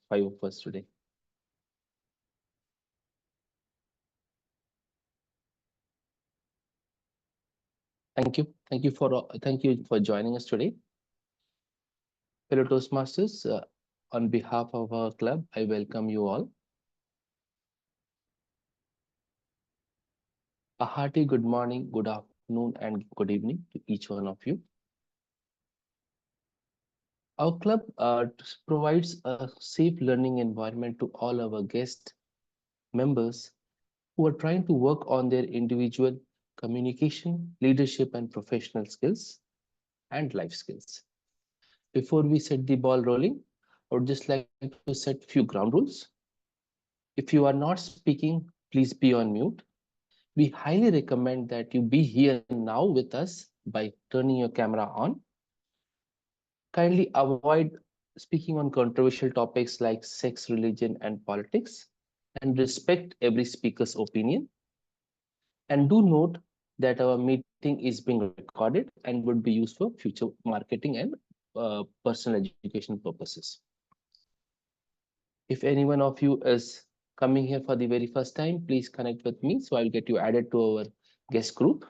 5 of us today. Thank you for joining us today, fellow Toastmasters. On behalf of our club, I welcome you all. A hearty good morning, good afternoon, and good evening to each one of you. Our club provides a safe learning environment to all our guest members who are trying to work on their individual communication, leadership, and professional skills and life skills. Before we set the ball rolling, I would just like to set few ground rules. If you are not speaking, please be on mute. We highly recommend that you be here now with us by turning your camera on. Kindly avoid speaking on controversial topics like sex, religion, and politics, and respect every speaker's opinion. And do note that our meeting is being recorded and would be used for future marketing and personal education purposes. If any one of you is coming here for the very first time, please connect with me so I'll get you added to our guest group.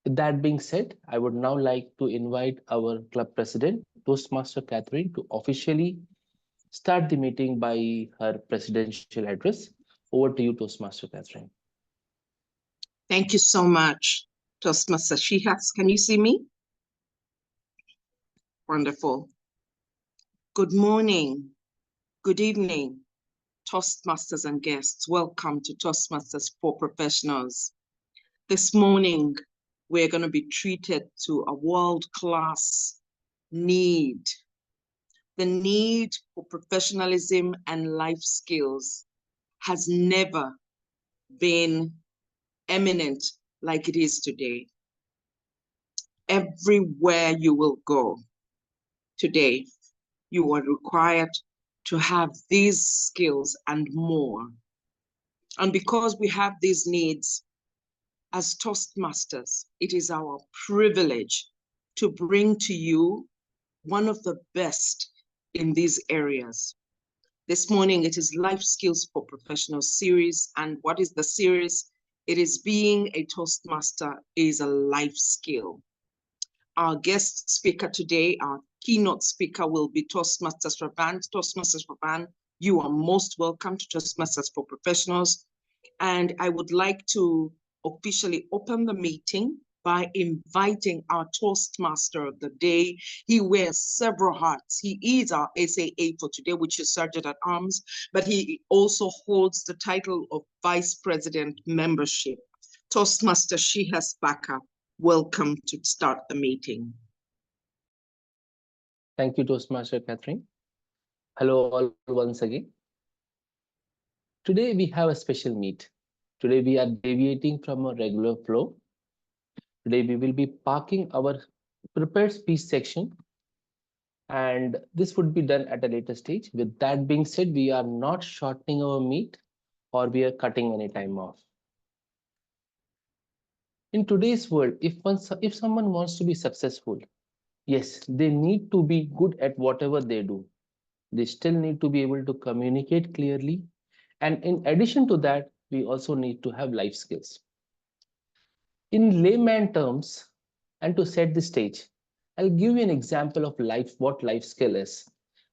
With that being said, I would now like to invite our club president, Toastmaster Catherine, to officially start the meeting by her presidential address. Over to you, Toastmaster Catherine. Thank you so much, Toastmaster Shihas. Can you see me? Wonderful. Good morning, good evening, Toastmasters and guests. Welcome to Toastmasters for Professionals. This morning, we're going to be treated to a world-class need. The need for professionalism and life skills has never been eminent like it is today. Everywhere you will go today, you are required to have these skills and more. And because we have these needs, as Toastmasters, it is our privilege to bring to you one of the best in these areas. This morning, it is Life Skills for Professionals series. And what is the series? It is being a Toastmaster is a life skill. Our guest speaker today, our keynote speaker, will be Toastmasters Ravan. Toastmasters Ravan, you are most welcome to Toastmasters for Professionals. And I would like to officially open the meeting by inviting our Toastmaster of the day. He wears several hats. He is our SAA for today, which is Sergeant at Arms, but he also holds the title of Vice President Membership. Toastmaster Shihas Baka, welcome to start the meeting. Thank you, Toastmaster Catherine. Hello all once again. Today we have a special meet. Today we are deviating from a regular flow. Today we will be parking our prepared speech section, and this would be done at a later stage. With that being said, we are not shortening our meet or we are cutting any time off. In today's world, if someone wants to be successful, yes, they need to be good at whatever they do. They still need to be able to communicate clearly. And in addition to that, we also need to have life skills. In layman terms, and to set the stage, I'll give you an example of what life skill is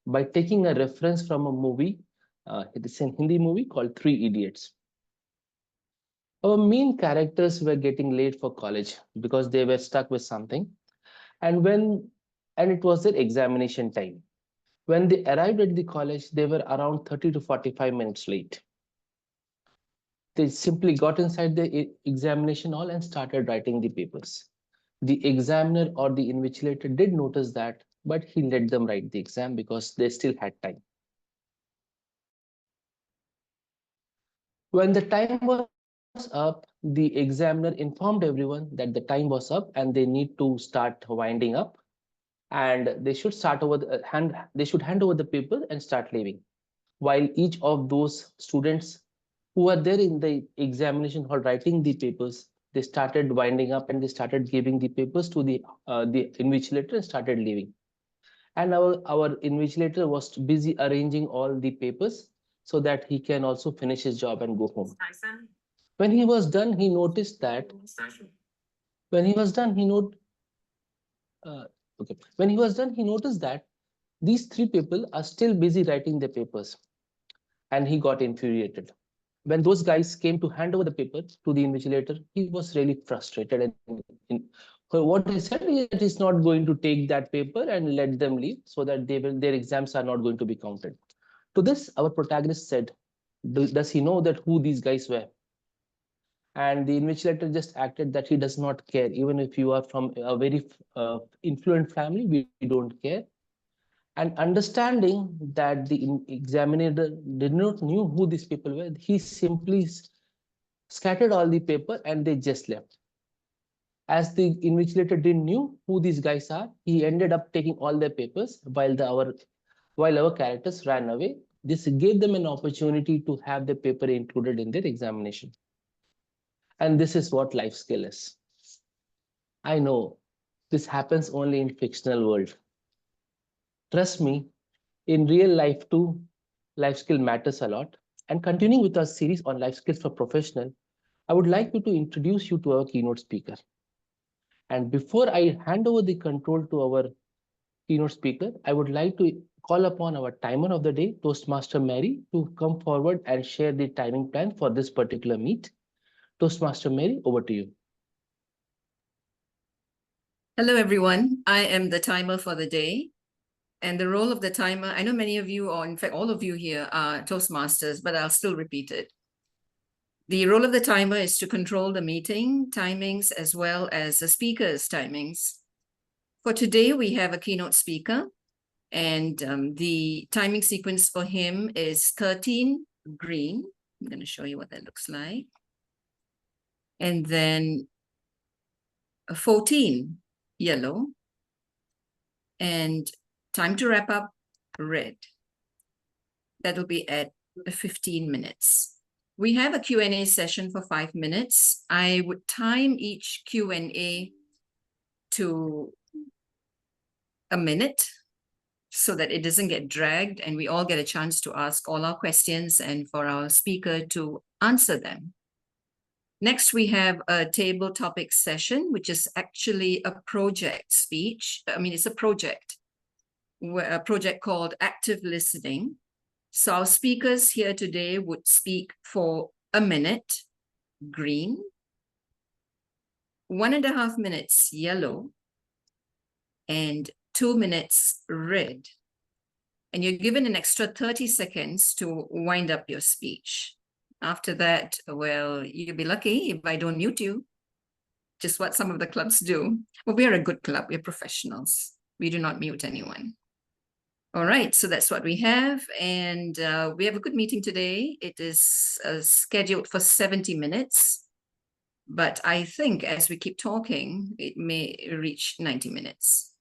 by taking a reference from a movie. It is a Hindi movie called Three Idiots. Our main characters were getting late for college because they were stuck with something. And it was their examination time. When they arrived at the college, they were around 30 to 45 minutes late. They simply got inside the examination hall and started writing the papers. The examiner or the invigilator did notice that, but he let them write the exam because they still had time. When the time was up, the examiner informed everyone that the time was up and they need to start winding up, and they should they should hand over the paper and start leaving. While each of those students who were there in the examination hall writing the papers, they started winding up and they started giving the papers to the invigilator and started leaving. And our invigilator was busy arranging all the papers so that he can also finish his job and go home. When he was done, he noticed that when he was done, he note uh, okay. When he was done, he noticed that these three people are still busy writing their papers, and he got infuriated. When those guys came to hand over the paper to the invigilator, he was really frustrated. So what he said is that he's not going to take that paper and let them leave so that their exams are not going to be counted. To this, our protagonist said, does he know that who these guys were? And the invigilator just acted that he does not care. Even if you are from a very influent family, we don't care. And understanding that the examiner did not knew who these people were, he simply scattered all the paper and they just left. As the invigilator didn't knew who these guys are, he ended up taking all their papers while our characters ran away. This gave them an opportunity to have the paper included in their examination. And this is what life skill is. I know this happens only in fictional world. Trust me, in real life too, life skill matters a lot. And continuing with our series on life skills for professional, I would like you to introduce you to our keynote speaker. And before I hand over the control to our keynote speaker, I would like to call upon our timer of the day, Toastmaster Mary, to come forward and share the timing plan for this particular meet. Toastmaster Mary, over to you. Hello, everyone. I am the timer for the day. And the role of the timer, I know many of you, or in fact, all of you here are Toastmasters, but I'll still repeat it. The role of the timer is to control the meeting timings as well as the speaker's timings. For today, we have a keynote speaker, and the timing sequence for him is 13 green. I'm going to show you what that looks like. And then 14 yellow, and time to wrap up red. That'll be at 15 minutes. We have a Q&A session for 5 minutes. I would time each Q&A to a minute so that it doesn't get dragged and we all get a chance to ask all our questions and for our speaker to answer them. Next, we have a table topic session, which is actually a project speech. I mean, it's a project called Active Listening. So our speakers here today would speak for a minute, green, 1.5 minutes, yellow, and 2 minutes, red. And you're given an extra 30 seconds to wind up your speech. After that, well, you'll be lucky if I don't mute you, just what some of the clubs do. Well, we're a good club, we're professionals. We do not mute anyone. All right, so that's what we have. And we have a good meeting today. It is scheduled for 70 minutes. But I think as we keep talking, it may reach 90 minutes.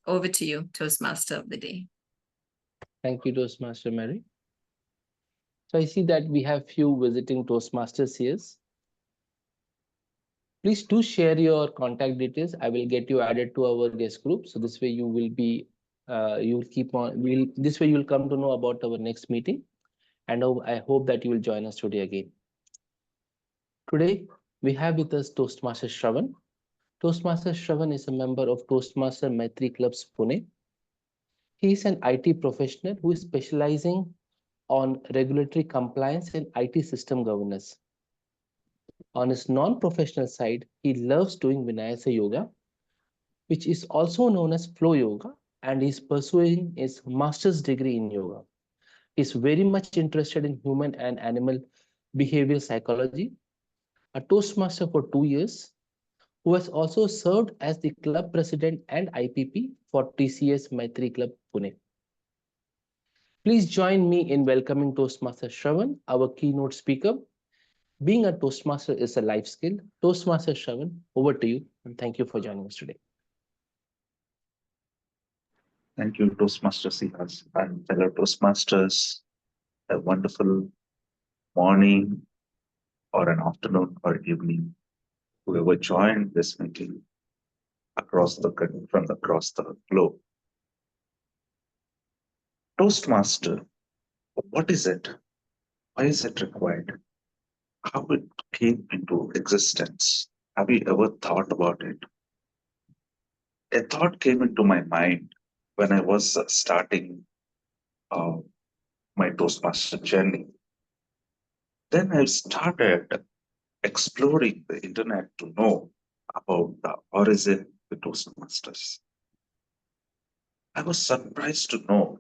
Over to you, Toastmaster of the day. Thank you, Toastmaster Mary. So I see that we have few visiting Toastmasters here. Please do share your contact details. I will get you added to our guest group. So this way you will be, you'll keep on, this way you'll come to know about our next meeting. And I hope that you will join us today again. Today, we have with us Toastmaster Shravan. Toastmaster Shravan is a member of Toastmaster Maitri Clubs, Pune. He is an IT professional who is specializing on regulatory compliance and IT system governance. On his non-professional side, he loves doing Vinyasa Yoga, which is also known as Flow Yoga, and is pursuing his master's degree in yoga. He's very much interested in human and animal behavioral psychology, a Toastmaster for 2 years, who has also served as the club president and IPP for TCS Maitri Club, Pune. Please join me in welcoming Toastmaster Shravan, our keynote speaker. Being a Toastmaster is a life skill. Toastmaster Shravan, over to you, and thank you for joining us today. Thank you, Toastmaster Sihas and fellow Toastmasters. A wonderful morning or an afternoon or evening, whoever joined this meeting from across the globe. Toastmaster, what is it? Why is it required? How it came into existence? Have you ever thought about it? A thought came into my mind when I was starting uh, my Toastmaster journey. Then I started exploring the internet to know about the origin of the Toastmasters. I was surprised to know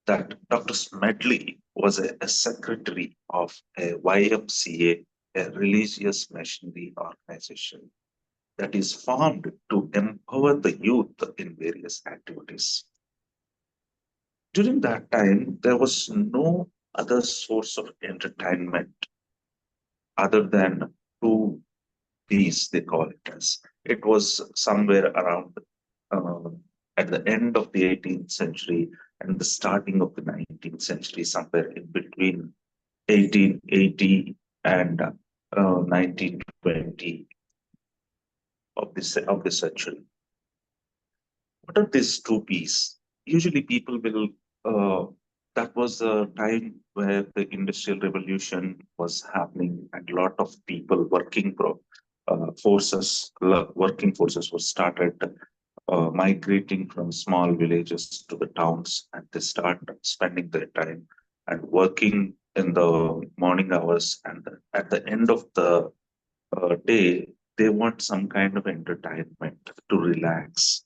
that Dr. Smedley was a secretary of a YMCA, a religious missionary organization that is formed to empower the youth in various activities. During that time, there was no other source of entertainment other than two B's, they call it as. It was somewhere around uh, at the end of the 18th century and the starting of the 19th century, somewhere in between 1880 and 1920 of the century. What are these two P's? Usually people will, that was a time where the industrial revolution was happening and a lot of people working forces were started migrating from small villages to the towns, and they start spending their time and working in the morning hours, and at the end of the day, they want some kind of entertainment to relax.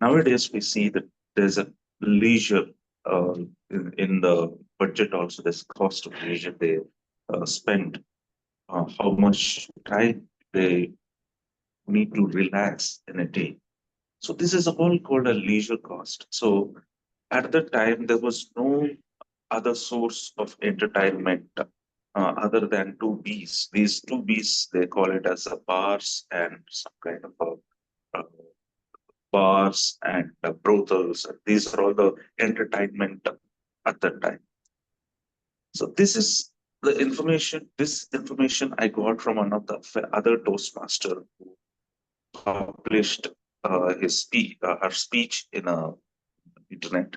Nowadays, we see that there's a leisure in the budget also, there's cost of leisure they spend, how much time they need to relax in a day. So this is all called a leisure cost. So at the time, there was no other source of entertainment other than two B's. These two B's, they call it as a bars and some kind of a bars and brothels. These are all the entertainment at that time. So this is the information. This information I got from one of the other Toastmaster who published her speech in a internet.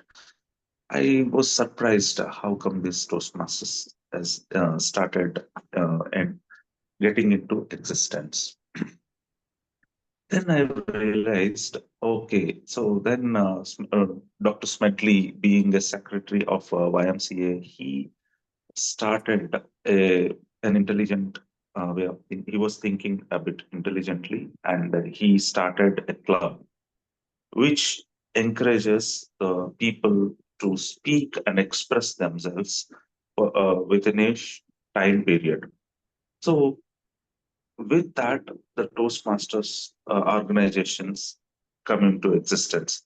I was surprised how come this Toastmasters has started and getting into existence. Then I realized, okay, so then Dr. Smedley, being a secretary of YMCA, he started an intelligent way of thinking. He was thinking a bit intelligently, and he started a club which encourages the people to speak and express themselves within a time period. So with that, the Toastmasters organizations come into existence.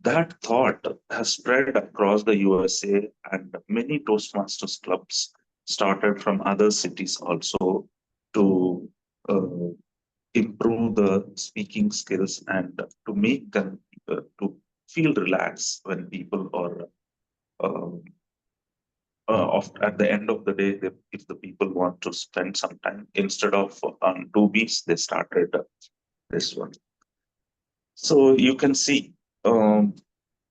That thought has spread across the USA, and many Toastmasters clubs started from other cities also to uh, improve the speaking skills and to make them to feel relaxed when people are um, at the end of the day, if the people want to spend some time instead of on 2Bs, they started this one. So you can see the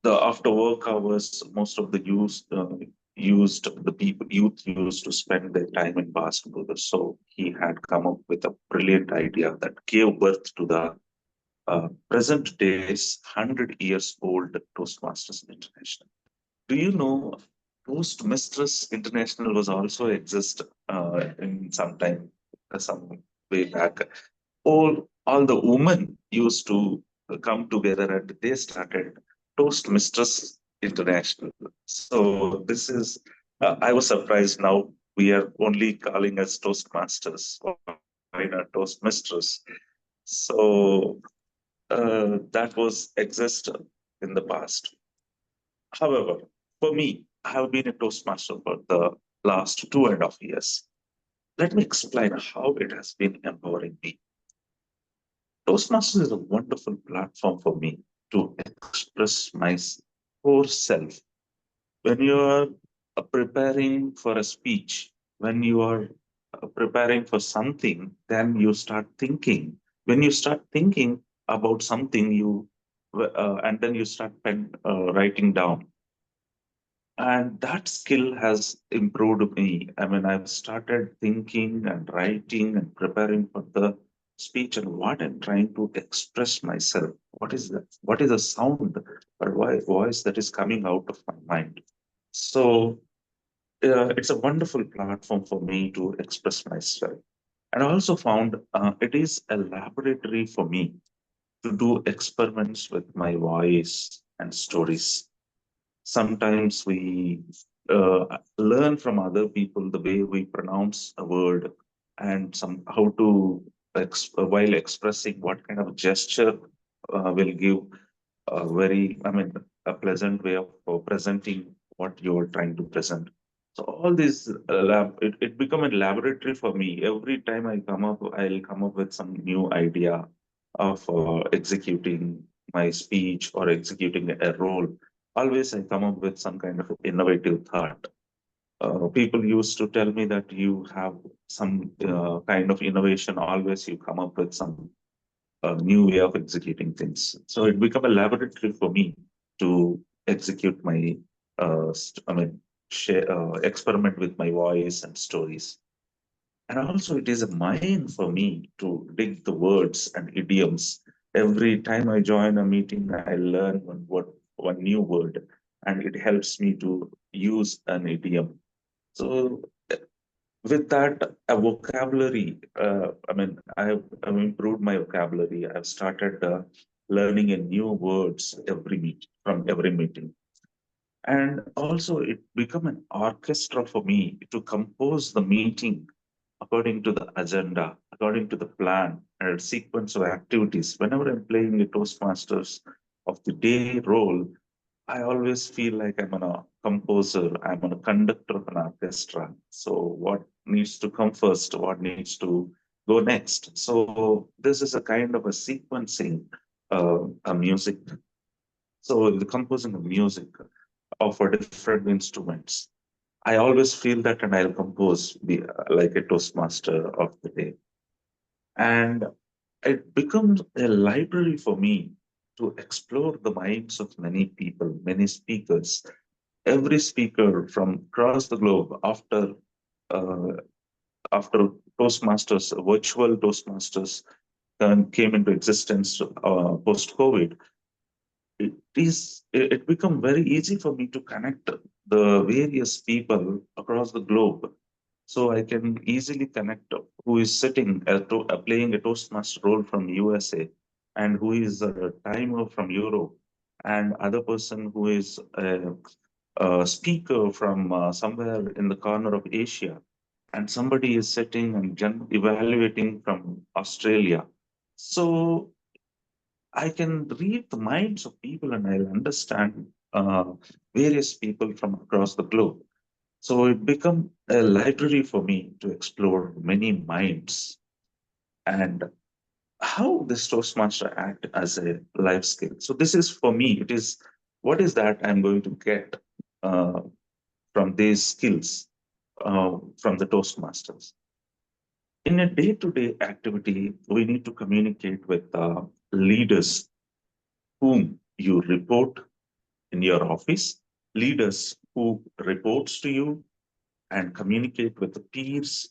after work hours, most of the youth used to spend their time in basketball. So he had come up with a brilliant idea that gave birth to the present day's 100 years old Toastmasters International. Do you know Toastmasters International was also exist in some time, some way back. All the women used to come together and they started Toastmasters International. So this is, I was surprised now we are only calling us Toastmasters, why not Toastmasters? So that was exist in the past. However, for me, I have been a Toastmaster for the last 2.5 years. Let me explain how it has been empowering me. Toastmasters is a wonderful platform for me to express my core self. When you are preparing for a speech, when you are preparing for something, then you start thinking. When you start thinking about something, and then you start writing down. And that skill has improved me. I mean, I've started thinking and writing and preparing for the speech and what I'm trying to express myself. What is that? What is the sound or voice that is coming out of my mind? So it's a wonderful platform for me to express myself. And I also found it is a laboratory for me to do experiments with my voice and stories. Sometimes we learn from other people the way we pronounce a word and some how to while expressing what kind of gesture will give a very, I mean, a pleasant way of presenting what you're trying to present. So all this it become a laboratory for me. Every time I'll come up with some new idea of executing my speech or executing a role. Always I come up with some kind of innovative thought. People used to tell me that you have some kind of innovation. Always you come up with some a new way of executing things. So it became a laboratory for me to execute my, I mean, experiment with my voice and stories. And also, it is a mine for me to dig the words and idioms. Every time I join a meeting, I learn one new word, and it helps me to use an idiom. So with that a vocabulary, I've improved my vocabulary. I've started learning a new words from every meeting, and also it become an orchestra for me to compose the meeting according to the agenda, according to the plan and sequence of activities. Whenever I'm playing a Toastmasters of the day role, I always feel like I'm a composer, I'm a conductor of an orchestra. So, what needs to come first? What needs to go next? So, this is a kind of a sequencing a music. So, the composing of music for different instruments. I always feel that, and I'll compose like a Toastmaster of the day. And it becomes a library for me to explore the minds of many people, many speakers. Every speaker from across the globe uh, after Toastmasters, virtual Toastmasters came into existence post COVID, it become very easy for me to connect the various people across the globe. So I can easily connect who is sitting playing a Toastmaster role from USA and who is a timer from Europe and other person who is a speaker from somewhere in the corner of Asia and somebody is sitting and evaluating from Australia. So I can read the minds of people and I'll understand various people from across the globe. So it become a library for me to explore many minds and how this Toastmaster act as a life skill. So this is for me, it is what is that I'm going to get uh, from these skills from the Toastmasters. In a day-to-day activity, we need to communicate with leaders whom you report in your office, leaders who reports to you and communicate with the peers,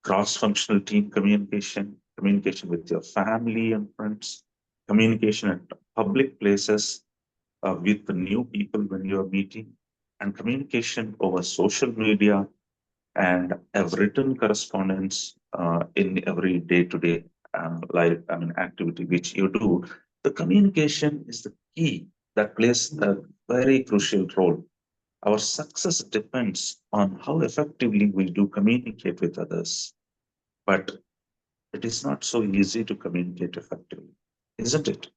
cross-functional team communication, communication with your family and friends, communication at public places with the new people when you're meeting, and communication over social media and have written correspondence in every day-to-day life, I mean, activity which you do. The communication is the key that plays a very crucial role. Our success depends on how effectively we do communicate with others. But it is not so easy to communicate effectively, isn't it?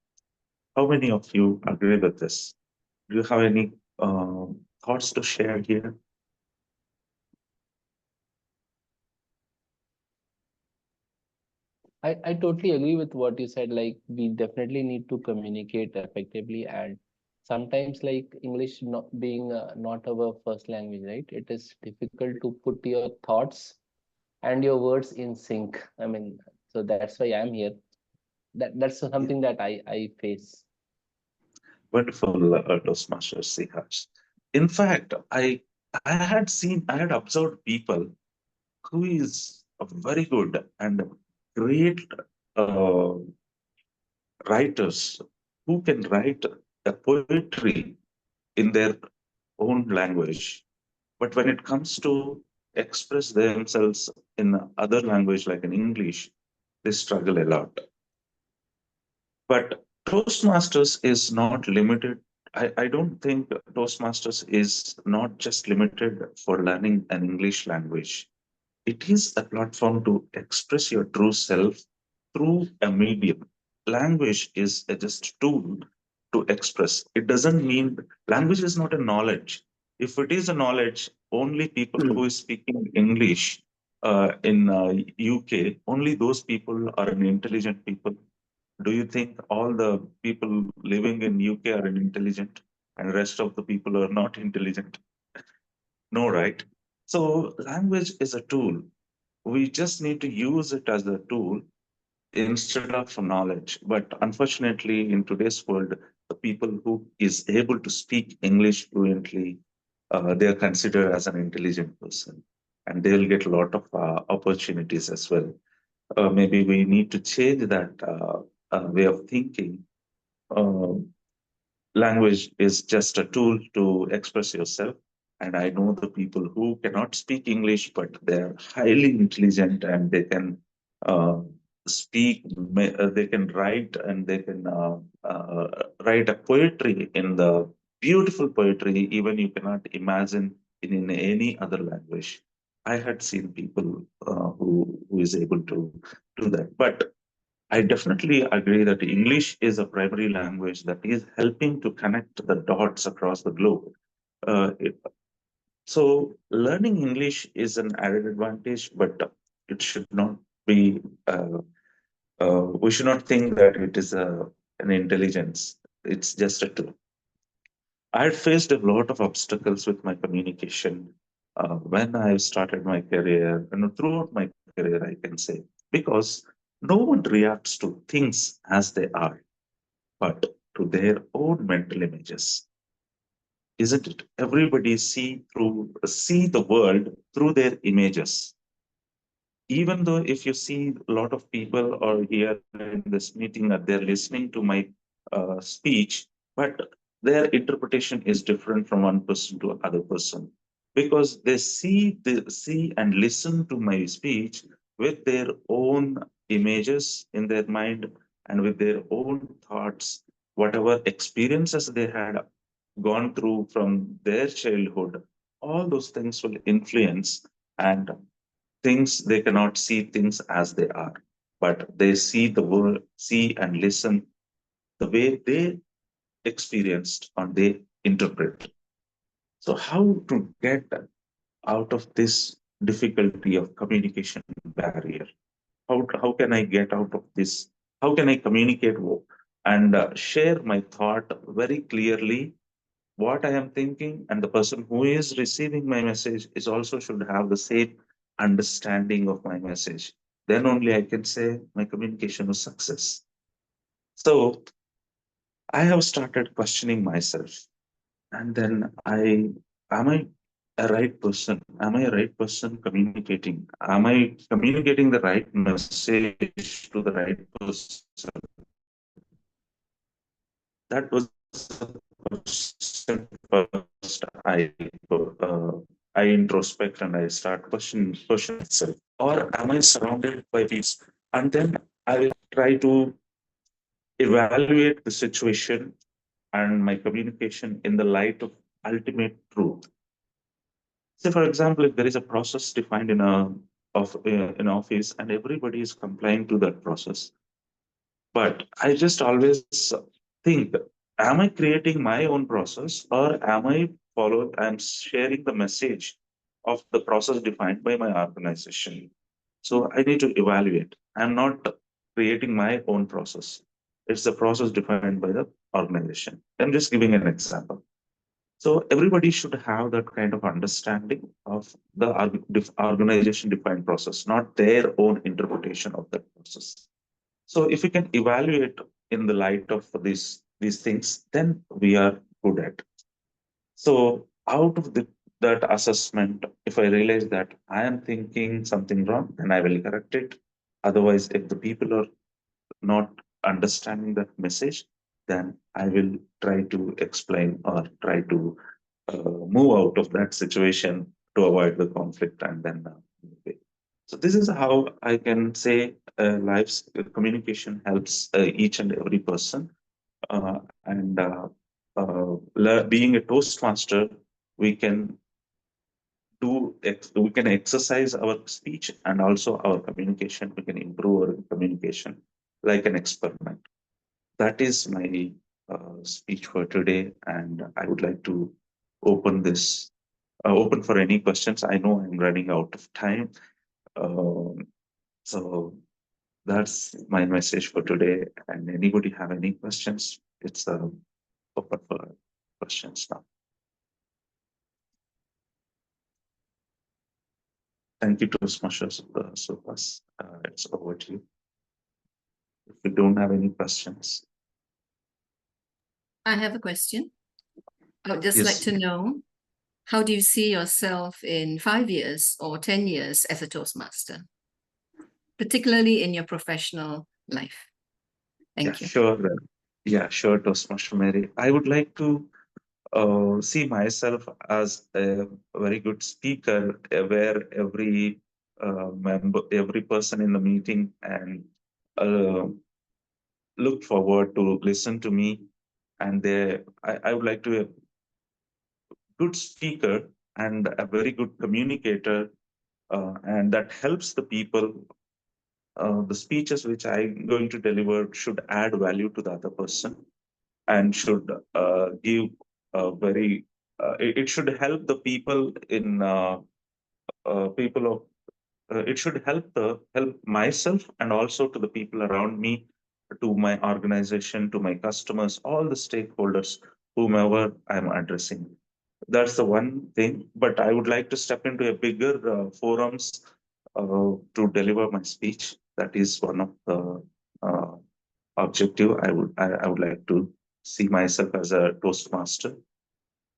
How many of you agree with this? Do you have any thoughts to share here? I totally agree with what you said. Like, we definitely need to communicate effectively, and sometimes, like, English not being not our first language, right? It is difficult to put your thoughts and your words in sync. I mean, so that's why I'm here. That's Yeah. something that I face. Wonderful, Toastmaster Sihash. In fact, I had observed people who is a very good and great uh, writers who can write a poetry in their own language. But when it comes to express themselves in other language like in English, they struggle a lot. But Toastmasters is not limited. I don't think Toastmasters is not just limited for learning an English language. It is a platform to express your true self through a medium. Language is just a tool to express. It doesn't mean language is not a knowledge. If it is a knowledge, only people who is speaking English in UK, only those people are an intelligent people. Do you think all the people living in UK are intelligent and rest of the people are not intelligent? No, right? So language is a tool. We just need to use it as a tool instead of knowledge. But unfortunately, in today's world, the people who is able to speak English fluently, they are considered as an intelligent person, and they'll get a lot of opportunities as well. Maybe we need to change that way of thinking. Um, Language is just a tool to express yourself. And I know the people who cannot speak English, but they're highly intelligent and they can uh, they can write and they can write a poetry in the beautiful poetry, even you cannot imagine in any other language. I had seen people who is able to do that. But I definitely agree that English is a primary language that is helping to connect the dots across the globe. So, learning English is an added advantage, but it should not be, we should not think that it is an intelligence. It's just a tool. I had faced a lot of obstacles with my communication when I started my career and throughout my career, I can say, because no one reacts to things as they are, but to their own mental images, isn't it? Everybody see the world through their images. Even though if you see a lot of people are here in this meeting that they're listening to my speech, but their interpretation is different from one person to another person because they see and listen to my speech with their own images in their mind and with their own thoughts, whatever experiences they had gone through from their childhood, all those things will influence and things they cannot see things as they are, but they see the world, see and listen the way they experienced or they interpret. So, how to get out of this difficulty of communication barrier? How can I get out of this? How can I communicate and share my thought very clearly what I am thinking, and the person who is receiving my message is also should have the same understanding of my message. Then only I can say my communication was success. So I have started questioning myself, and then am I a right person? Am I a right person communicating? Am I communicating the right message to the right person? That was the question first. I introspect and I start question myself. Or am I surrounded by these? And then I will try to evaluate the situation and my communication in the light of ultimate truth. Say, for example, if there is a process defined in an office and everybody is complying to that process, but I just always think, am I creating my own process or I'm sharing the message of the process defined by my organization? So I need to evaluate. I'm not creating my own process. It's the process defined by the organization. I'm just giving an example. So everybody should have that kind of understanding of the organization defined process, not their own interpretation of that process. So if we can evaluate in the light of these things, then we are good at. So out of that assessment, if I realize that I am thinking something wrong, then I will correct it. Otherwise, if the people are not understanding that message, then I will try to explain or try to move out of that situation to avoid the conflict and then move away. So this is how I can say life's communication helps each and every person. And being a Toastmaster, we can we can exercise our speech and also our communication. We can improve our communication like an experiment. That is my speech for today, and I would like to open this open for any questions. I know I'm running out of time, um, so that's my message for today. And anybody have any questions? It's open for questions now. Thank you, Toastmasters. Suhas. It's over to you. If you don't have any questions, I have a question. I would just yes. like to know, how do you see yourself in 5 years or 10 years as a Toastmaster, particularly in your professional life? Thank you. Sure. Yeah, sure, Toastmaster Mary. I would like to see myself as a very good speaker, where every member, every person in the meeting, and uh, look forward to listen to me. And I would like to be a good speaker and a very good communicator, and that helps the people. The speeches which I'm going to deliver should add value to the other person and should give a very it should help the people in people of it should help myself and also to the people around me, to my organization, to my customers, all the stakeholders, whomever I'm addressing. That's the one thing. But I would like to step into a bigger forums to deliver my speech. That is one of the uh, objective. I would like to see myself as a Toastmaster.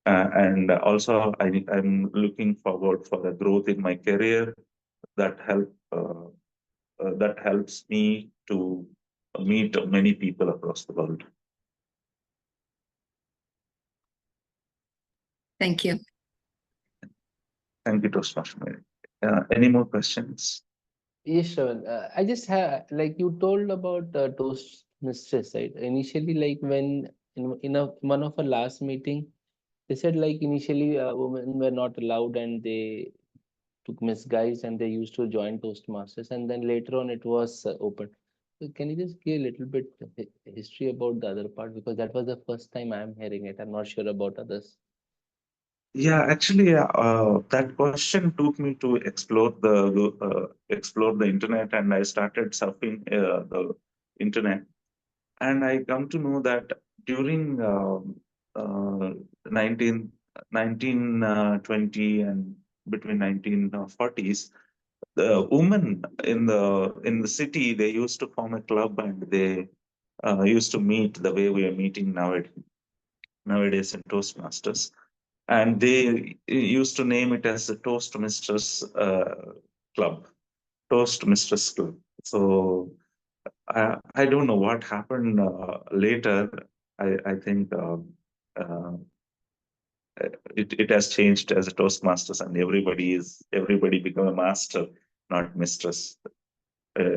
And also, I'm looking forward for the growth in my career that that helps me to meet many people across the world. Thank you. Thank you, Toastmaster Mary. Any more questions? Yes, sure. I just have, like you told about Toastmasters, right? Initially, like when one of our last meeting, they said like initially women were not allowed and they took misguised and they used to join Toastmasters, and then later on it was open. So can you just give a little bit history about the other part, because that was the first time I'm hearing it. I'm not sure about others. Yeah, actually, that question took me to explore the internet, and I started surfing the internet, and I come to know that during 19, 1920 and between 1940s, the women in the city, they used to form a club, and they used to meet the way we are meeting nowadays in Toastmasters, and they used to name it as the Toastmasters Club, Toastmasters Club. So I don't know what happened later. I think it has changed as a Toastmasters, and everybody become a master, not mistress. Uh,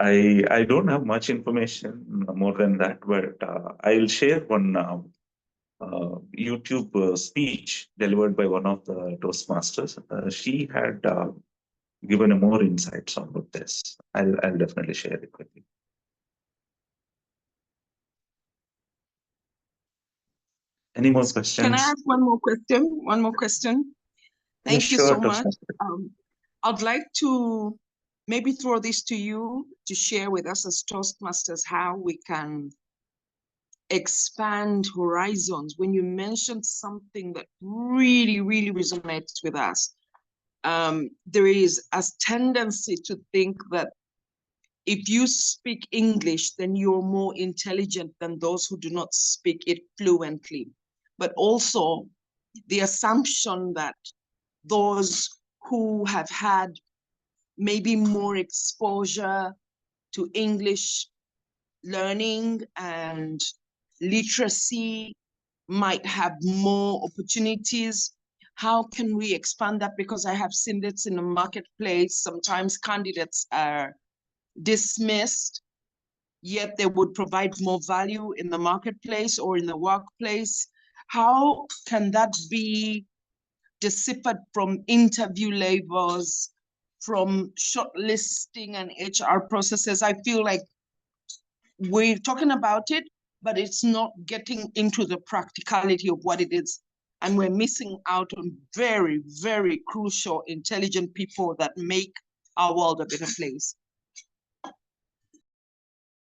I don't have much information more than that, but I'll share one YouTube speech delivered by one of the Toastmasters. She had given a more insights on this. I'll definitely share it with you. Any more questions? Can I ask one more question? One more question. Thank you so much. I'd like to maybe throw this to you to share with us as Toastmasters how we can expand horizons. When you mentioned something that really, really resonates with us, there is a tendency to think that if you speak English, then you're more intelligent than those who do not speak it fluently. But also the assumption that those who have had maybe more exposure to English learning and literacy might have more opportunities. How can we expand that? Because I have seen this in the marketplace. Sometimes candidates are dismissed, yet they would provide more value in the marketplace or in the workplace. How can that be deciphered from interview levels, from shortlisting and HR processes? I feel like we're talking about it, but it's not getting into the practicality of what it is. And we're missing out on very, very crucial, intelligent people that make our world a better place.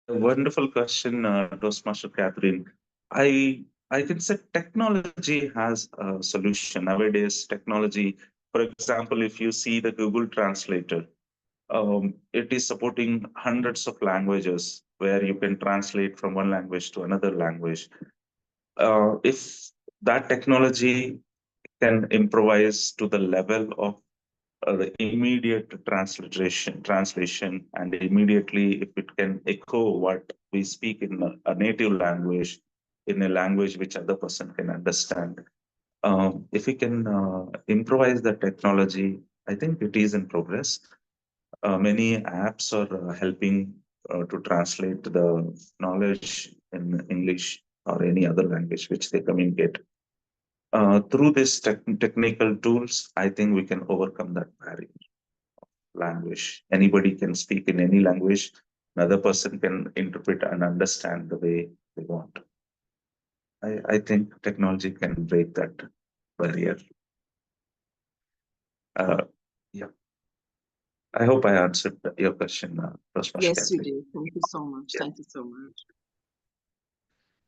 A wonderful question, Toastmaster Catherine. I can say technology has a solution. Nowadays, technology, for example, if you see the Google Translator, it is supporting hundreds of languages where you can translate from one language to another language. If that technology can improvise to the level of the immediate translation, and immediately if it can echo what we speak in a native language, in a language which other person can understand. If we can improvise the technology, I think it is in progress. Many apps are helping to translate the knowledge in English or any other language which they communicate. Through these technical tools, I think we can overcome that barrier. Language. Anybody can speak in any language. Another person can interpret and understand the way they want. I think technology can break that barrier. Yeah. I hope I answered your question, Yes, you Catherine. did. Thank you so much. Yeah. Thank you so much.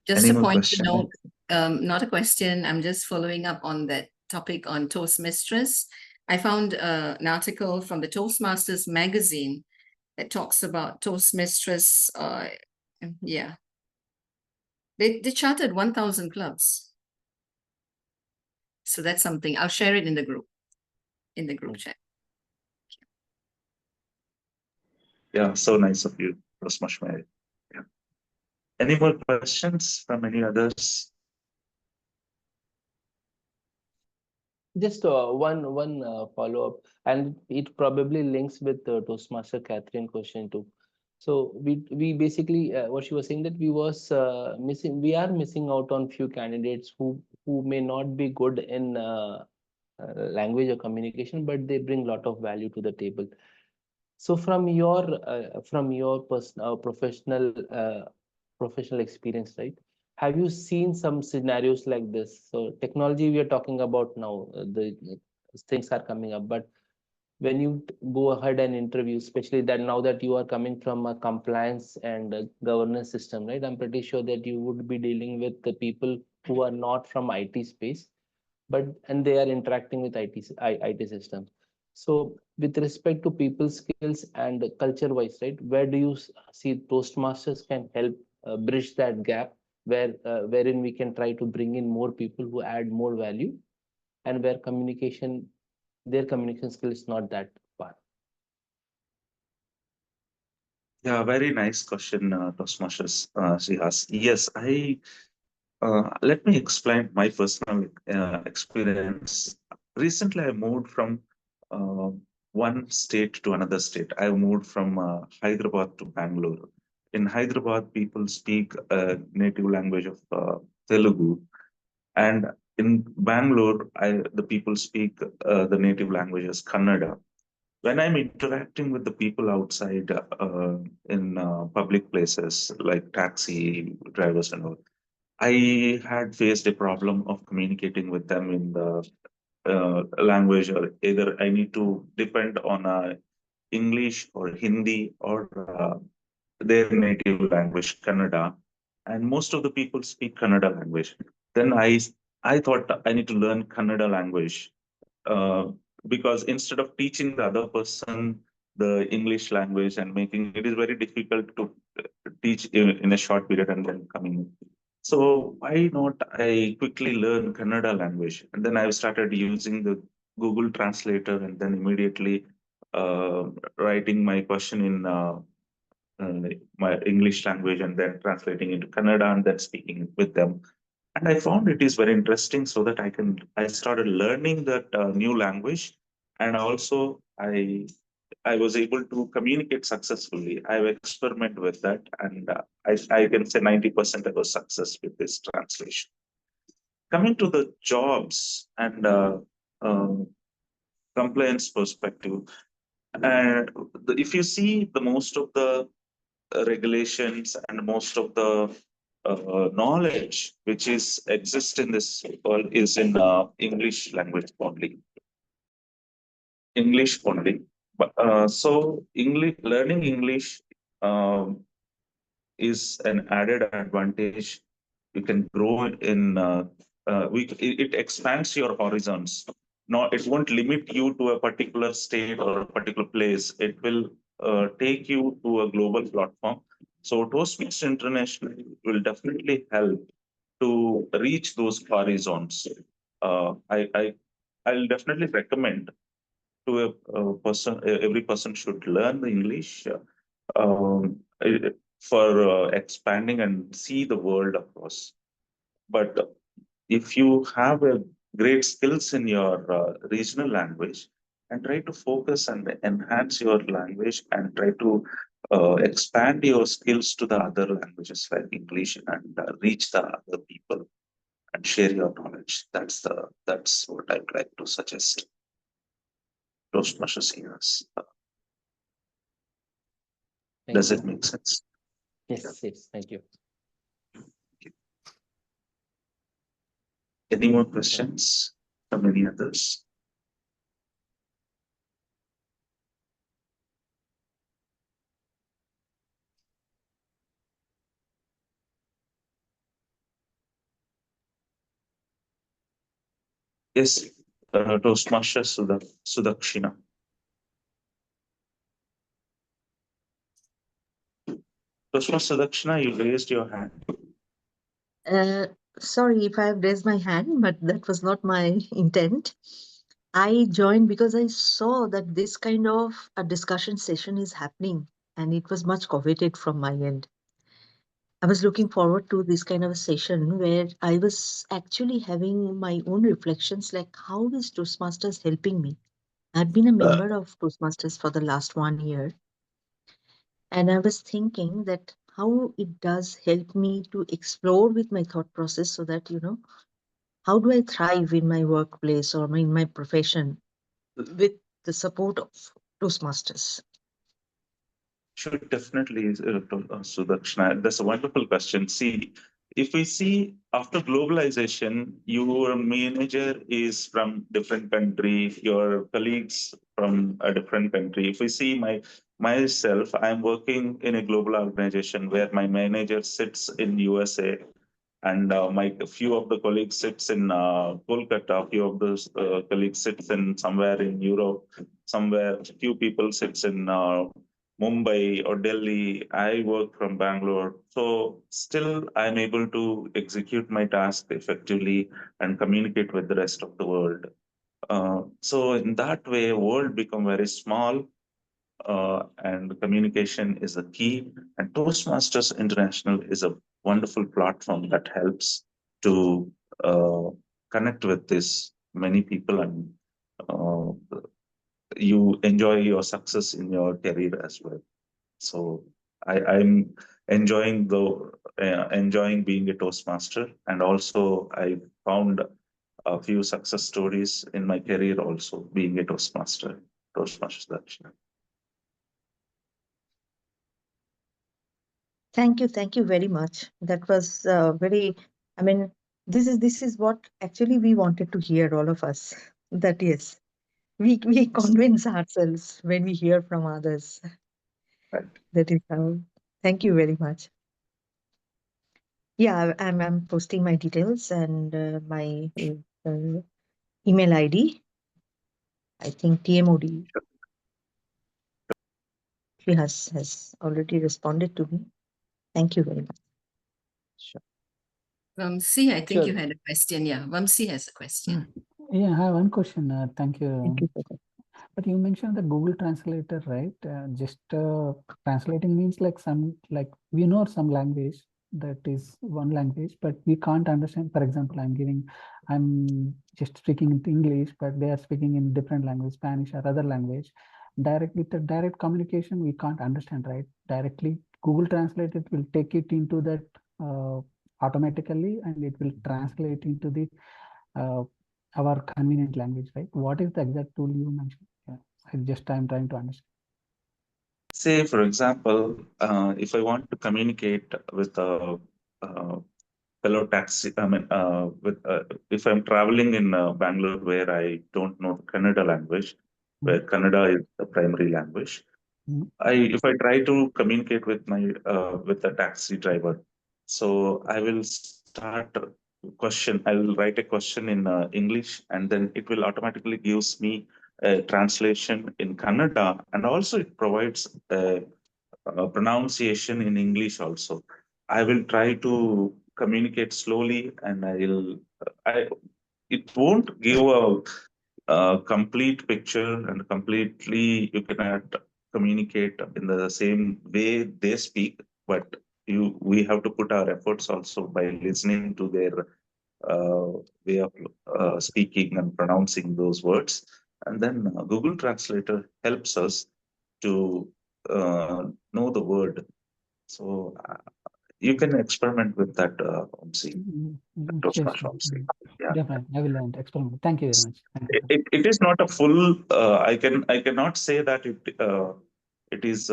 Just Any a more point to questions? note, not a question. I'm just following up on that topic on Toastmasters. I found an article from the Toastmasters magazine that talks about Toastmasters. Yeah, they chartered 1,000 clubs. So that's something. I'll share it in the group chat. Yeah, so nice of you, Toastmaster. Yeah. Any more questions from any others? Just one follow-up, and it probably links with the Toastmaster Catherine question too. So we basically what she was saying, that we are missing out on few candidates who may not be good in language or communication, but they bring a lot of value to the table. So from your personal professional experience, right? Have you seen some scenarios like this? So technology we are talking about now, the things are coming up, but when you go ahead and interview, especially that now that you are coming from a compliance and a governance system, right? I'm pretty sure that you would be dealing with the people who are not from IT space, and they are interacting with IT systems. So with respect to people skills and culture wise, right, where do you see Toastmasters can help bridge that gap, wherein we can try to bring in more people who add more value, and where their communication skill is not that far? Yeah, very nice question, Toastmasters. She asked. Yes, let me explain my personal experience. Recently, I moved from uh, one state to another state. I moved from Hyderabad to Bangalore. In Hyderabad, people speak a native language of Telugu, and in Bangalore, the people speak the native language as Kannada. When I'm interacting with the people outside in public places like taxi drivers and all, I had faced a problem of communicating with them in the language, or either I need to depend on English or Hindi or their native language, Kannada. And most of the people speak Kannada language. Then I thought I need to learn Kannada language, uh, because instead of teaching the other person the English language and making it is very difficult to teach in a short period and then coming. So why not I quickly learn Kannada language? And then I started using the Google Translator and then immediately uh, writing my question in my English language and then translating into Kannada and then speaking with them. And I found it is very interesting so that I started learning that new language, and also I was able to communicate successfully. I've experimented with that, and I can say 90% I was success with this translation. Coming to the jobs and compliance perspective, and if you see the most of the regulations and most of the knowledge which is exists in this world is in English language only. English only. But so English learning English um, is an added advantage. You can grow in it expands your horizons. No, it won't limit you to a particular state or a particular place. It will take you to a global platform. So Toastmasters International will definitely help to reach those horizons. I'll definitely recommend to a person. Every person should learn the English for expanding and see the world across. But if you have a great skills in your regional language, and try to focus and enhance your language and try to expand your skills to the other languages like English and reach the other people and share your knowledge. That's what I'd like to suggest. Toastmasters here. Thank Does it you. make sense? Yes, yes, thank you. Any more questions from any others? Yes, Toastmaster Sudakshina. Toastmaster Sudakshina, you raised your hand. Uh, Sorry if I have raised my hand, but that was not my intent. I joined because I saw that this kind of a discussion session is happening, and it was much coveted from my end. I was looking forward to this kind of a session where I was actually having my own reflections like, how is Toastmasters helping me? I've been a member of Toastmasters for the last 1 year, and I was thinking that how it does help me to explore with my thought process so that, how do I thrive in my workplace or in my profession with the support of Toastmasters? Should definitely, Sudakshina. That's a wonderful question. See, if we see after globalization, your manager is from different country, your colleagues from a different country. If we see myself, I'm working in a global organization where my manager sits in USA, and my few of the colleagues sits in Kolkata, few of those colleagues sits in somewhere in Europe, somewhere few people sits in Mumbai or Delhi. I work from Bangalore, so still I'm able to execute my task effectively and communicate with the rest of the world. So in that way, world become very small, and communication is a key. And Toastmasters International is a wonderful platform that helps to uh, connect with this many people, and uh, you enjoy your success in your career as well. So I'm enjoying being a Toastmaster, and also I found a few success stories in my career also being a Toastmaster. Toastmasters. Thank you very much. That was very, I mean, this is what actually we wanted to hear, all of us. That yes, we convince ourselves when we hear from others. Right. That is how. Thank you very much. Yeah, I'm posting my details and my email ID. I think TMOD. She has already responded to me. Thank you very much. Sure. Vamsi, I think you Sure. had a question. Yeah, Vamsi has a question. Yeah, I have one question. Thank you. Thank you for that. But you mentioned the Google Translator, right? Just translating means like we know some language that is one language, but we can't understand. For example, I'm just speaking in English, but they are speaking in different language, Spanish or other language. With the direct communication, we can't understand, right? Directly, Google Translate it will take it into that automatically, and it will translate into the our convenient language, right? What is the exact tool you mentioned? Yeah, I'm trying to understand. Say, for example, if I want to communicate with a fellow taxi, if I'm traveling in Bangalore where I don't know the Kannada language, where Kannada is the primary language, Mhm. if I try to communicate with with the taxi driver, so I will start a question. I will write a question in English, and then it will automatically gives me a translation in Kannada, and also it provides a pronunciation in English also. I will try to communicate slowly, and it won't give a complete picture, and completely you cannot communicate in the same way they speak, but we have to put our efforts also by listening to their way of speaking and pronouncing those words. And then Google Translator helps us to know the word. So you can experiment with that, Vamsi, Sure, Toastmaster sure. Vamsi. Yeah. Definitely, I will learn experiment. Thank you very much. Thank you. It is not a full. I cannot say that it is.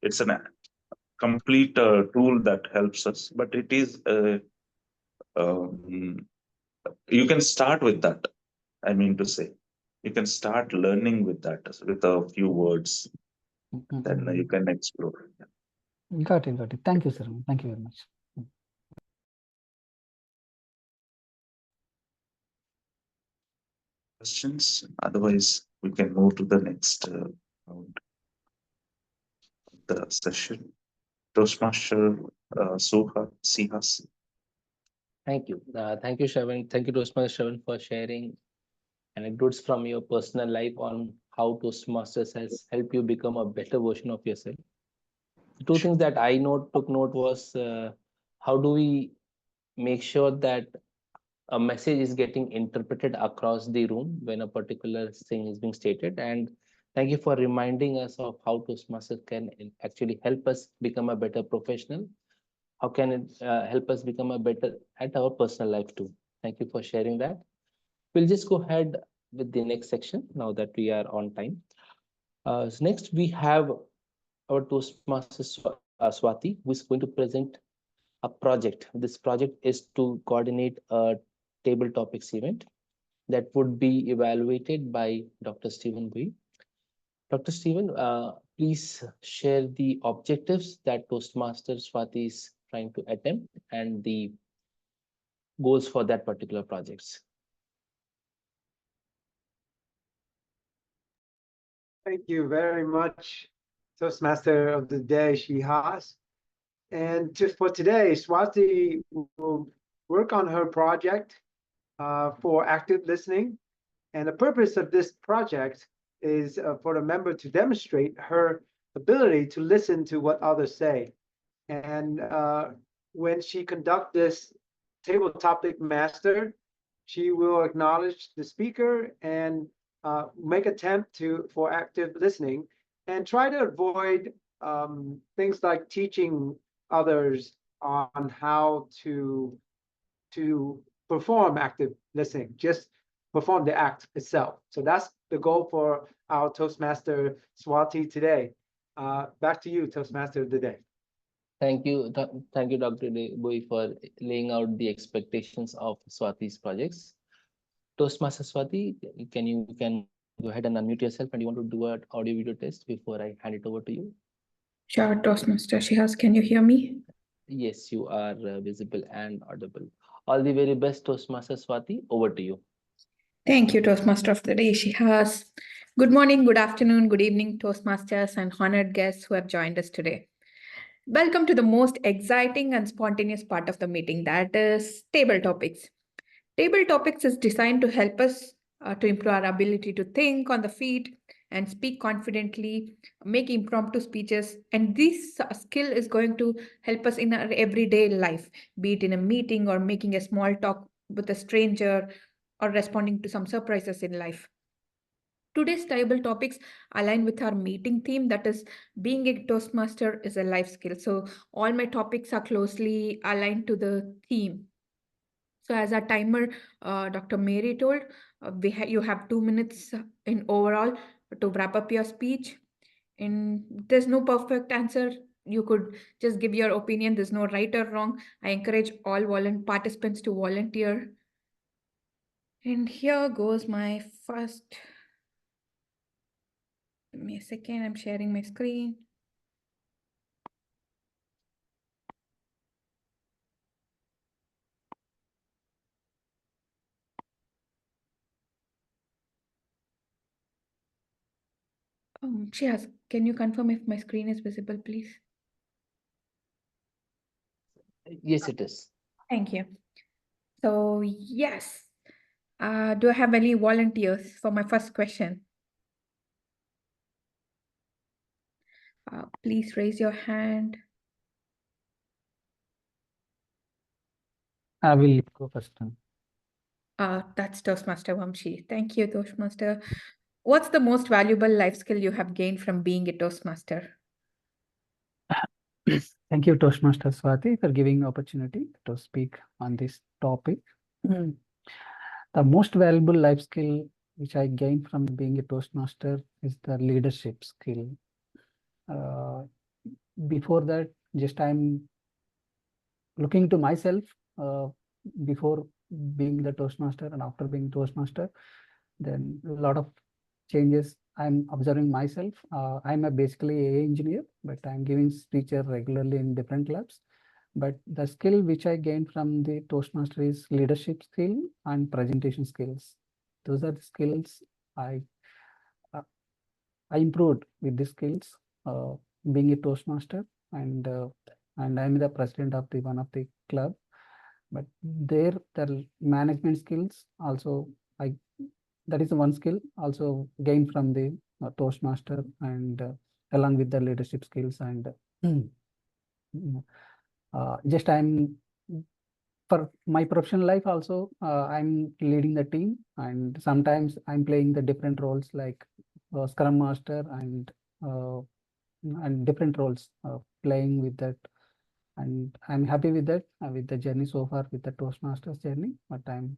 It's a complete tool that helps us, but it is. Um, you can start with that. I mean to say, you can start learning with that with a few words. Then you can explore. Got it. Thank you, sir. Thank you very much. Questions? Otherwise, we can move to the next round of the session. Toastmaster Sihas. Thank you. Thank you, Shravan. Thank you, Toastmaster Shravan, for sharing anecdotes from your personal life on how Toastmasters has helped you become a better version of yourself. The two things that I took note was how do we make sure that a message is getting interpreted across the room when a particular thing is being stated. And thank you for reminding us of how Toastmasters can actually help us become a better professional. How can it help us become a better at our personal life too? Thank you for sharing that. We'll just go ahead with the next section now that we are on time. So next, we have our Toastmaster Swati, who is going to present a project. This project is to coordinate a table topics event that would be evaluated by Dr. Stephen Bui. Dr. Stephen, please share the objectives that Toastmaster Swati is trying to attempt and the goals for that particular projects. Thank you very much, Toastmaster of the Day, Shihas. And for today, Swati will work on her project for active listening. And the purpose of this project is for the member to demonstrate her ability to listen to what others say. And when she conducts this table topic master, she will acknowledge the speaker and make attempt for active listening and try to avoid things like teaching others on how to perform active listening, just perform the act itself. So that's the goal for our Toastmaster Swati today. Back to you, Toastmaster of the Day. Thank you, Dr. Bui, for laying out the expectations of Swati's projects. Toastmaster Swati, you can go ahead and unmute yourself, and you want to do an audio video test before I hand it over to you? Sure, Toastmaster Shihas, can you hear me? Yes, you are visible and audible. All the very best, Toastmaster Swati. Over to you. Thank you, Toastmaster of the Day Shihas. Good morning, good afternoon, good evening, Toastmasters and honored guests who have joined us today. Welcome to the most exciting and spontaneous part of the meeting, that is table topics. Table topics is designed to help us to improve our ability to think on the feet and speak confidently, make impromptu speeches. And this skill is going to help us in our everyday life, be it in a meeting or making a small talk with a stranger or responding to some surprises in life. Today's table topics align with our meeting theme, that is, being a Toastmaster is a life skill. So all my topics are closely aligned to the theme. So as our timer, Dr. Mary told, you have 2 minutes in overall to wrap up your speech. And there's no perfect answer. You could just give your opinion. There's no right or wrong. I encourage all participants to volunteer. And here goes my first. Give me a second, I'm sharing my screen. Shihaz, can you confirm if my screen is visible, please? Yes, it is. Thank you. So, yes. Do I have any volunteers for my first question? Please raise your hand. I will go first. That's Toastmaster Vamshi. Thank you, Toastmaster. What's the most valuable life skill you have gained from being a Toastmaster? Thank you, Toastmaster Swati, for giving opportunity to speak on this topic. The most valuable life skill which I gained from being a Toastmaster is the leadership skill. Before that, just I'm looking to myself before being the Toastmaster and after being Toastmaster, then a lot of changes I'm observing myself. I'm a basically a engineer, but I'm giving speeches regularly in different labs. But the skill which I gained from the Toastmaster is leadership skill and presentation skills. Those are the skills I improved with these skills being a Toastmaster, and I'm the president of the one of the club. But there the management skills also I that is one skill also gained from the Toastmaster, and along with the leadership skills, and just I'm for my professional life also I'm leading the team, and sometimes I'm playing the different roles like Scrum Master and different roles playing with that, and I'm happy with that with the journey so far with the Toastmasters journey. But I'm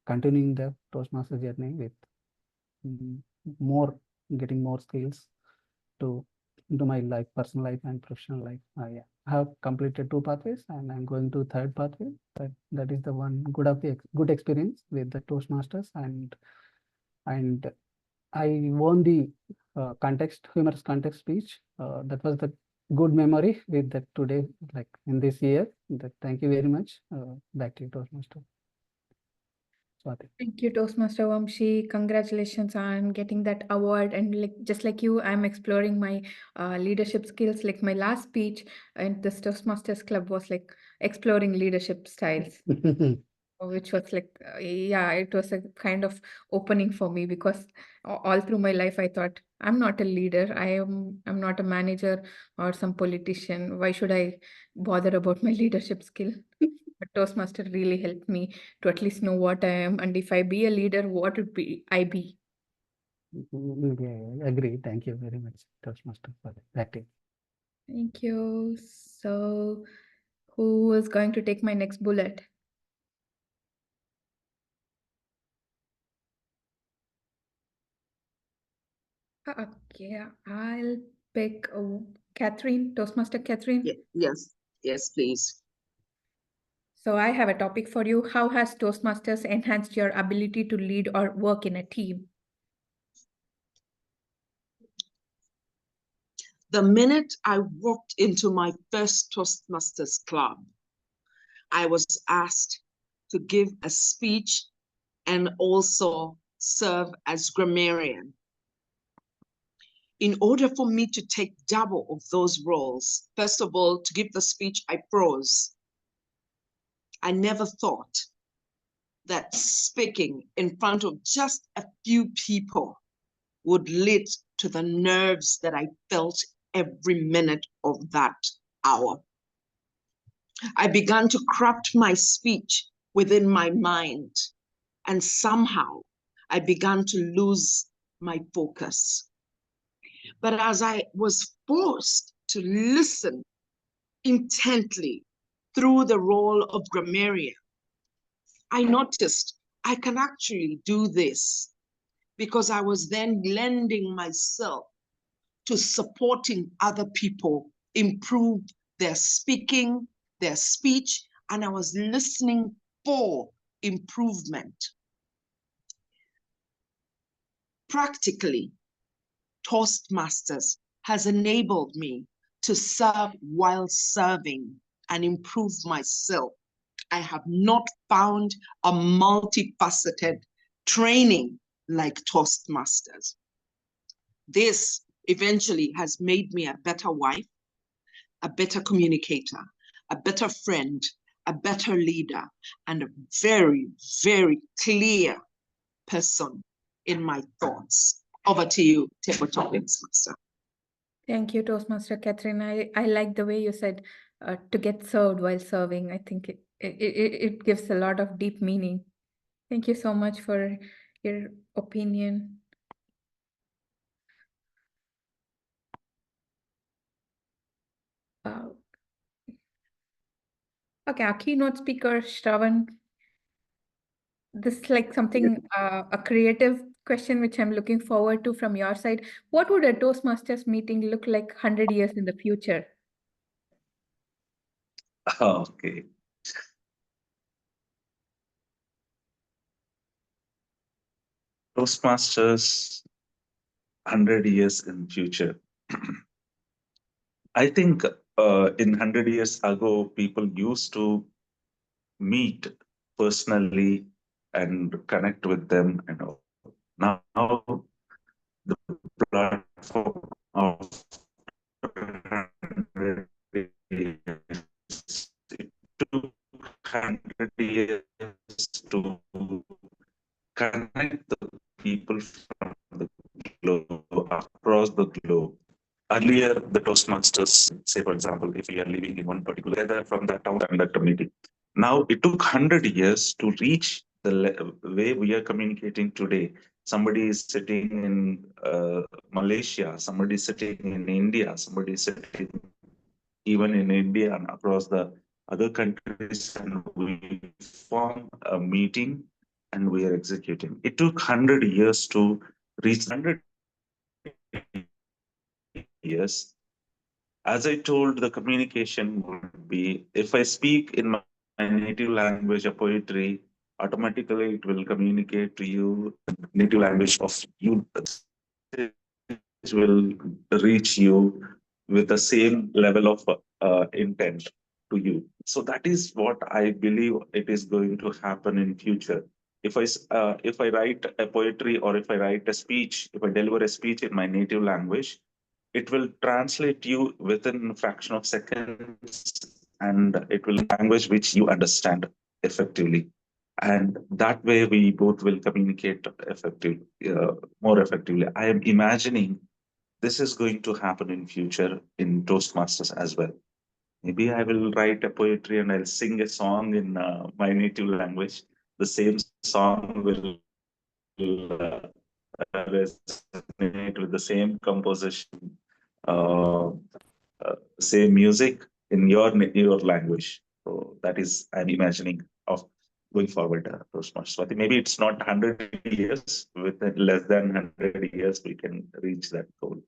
continuing the Toastmaster journey with more getting more skills to into my life, personal life and professional life. Yeah. I have completed 2 pathways and I'm going to 3rd pathway. That is the one good experience with the Toastmasters, and I won the humorous context speech. That was the good memory with that today, like in this year. Thank you very much. Back to you, Toastmaster. Swati. Thank you, Toastmaster Vamshi. Congratulations on getting that award. And just like you, I'm exploring my leadership skills. Like my last speech in this Toastmasters Club was like exploring leadership styles, which was like, yeah, it was a kind of opening for me, because all through my life, I thought I'm not a leader. I'm not a manager or some politician. Why should I bother about my leadership skill? But Toastmaster really helped me to at least know what I am, and if I be a leader, what would I be? Yeah, agree. Thank you very much, Toastmaster, for that. Thank you. So, who is going to take my next bullet? Okay, I'll pick Catherine, Toastmaster Catherine. Yes, please. So I have a topic for you. How has Toastmasters enhanced your ability to lead or work in a team? The minute I walked into my first Toastmasters club, I was asked to give a speech and also serve as grammarian. in order for me to take double of those roles, first of all, to give the speech I froze. I never thought that speaking in front of just a few people would lead to the nerves that I felt every minute of that hour. I began to craft my speech within my mind, and somehow I began to lose my focus. But as I was forced to listen intently through the role of grammarian, I noticed I can actually do this, because I was then lending myself to supporting other people improve their speaking, their speech, and I was listening for improvement. Practically, Toastmasters has enabled me to serve while serving and improve myself. I have not found a multifaceted training like Toastmasters. This eventually has made me a better wife, a better communicator, a better friend, a better leader, and a very, very clear person in my thoughts. Over to you, Table Topics Master. Thank you, Toastmaster Catherine. I like the way you said to get served while serving. I think it gives a lot of deep meaning. Thank you so much for your opinion. Okay, our keynote speaker, Shravan. This is like something, a creative question which I'm looking forward to from your side. What would a Toastmasters meeting look like 100 years in the future? Okay. Toastmasters 100 years in future. I think in 100 years ago, people used to meet personally and connect with them and all. Now the platform of 100 years, it took 100 years to connect the people from the globe, across the globe. Earlier, the Toastmasters, say for example, if we are living in one particular area from that town, conduct a meeting. Now it took 100 years to reach the way we are communicating today. Somebody is sitting in Malaysia, somebody is sitting in India, somebody is sitting even in India and across the other countries, and we form a meeting and we are executing. It took 100 years to reach 100 years. As I told, the communication would be, if I speak in my native language, a poetry, automatically it will communicate to you native language of you. It will reach you with the same level of intent to you. So that is what I believe it is going to happen in future. If I write a poetry or if I write a speech, if I deliver a speech in my native language, it will translate you within a fraction of seconds, and it will language which you understand effectively. And that way we both will communicate more effectively. I am imagining this is going to happen in future in Toastmasters as well. Maybe I will write a poetry and I'll sing a song in my native language. The same song will resonate with the same composition, uh, same music in your language. So that is I'm imagining of going forward, Toastmasters. So I think maybe it's not 100 years. Within less than 100 years, we can reach that goal.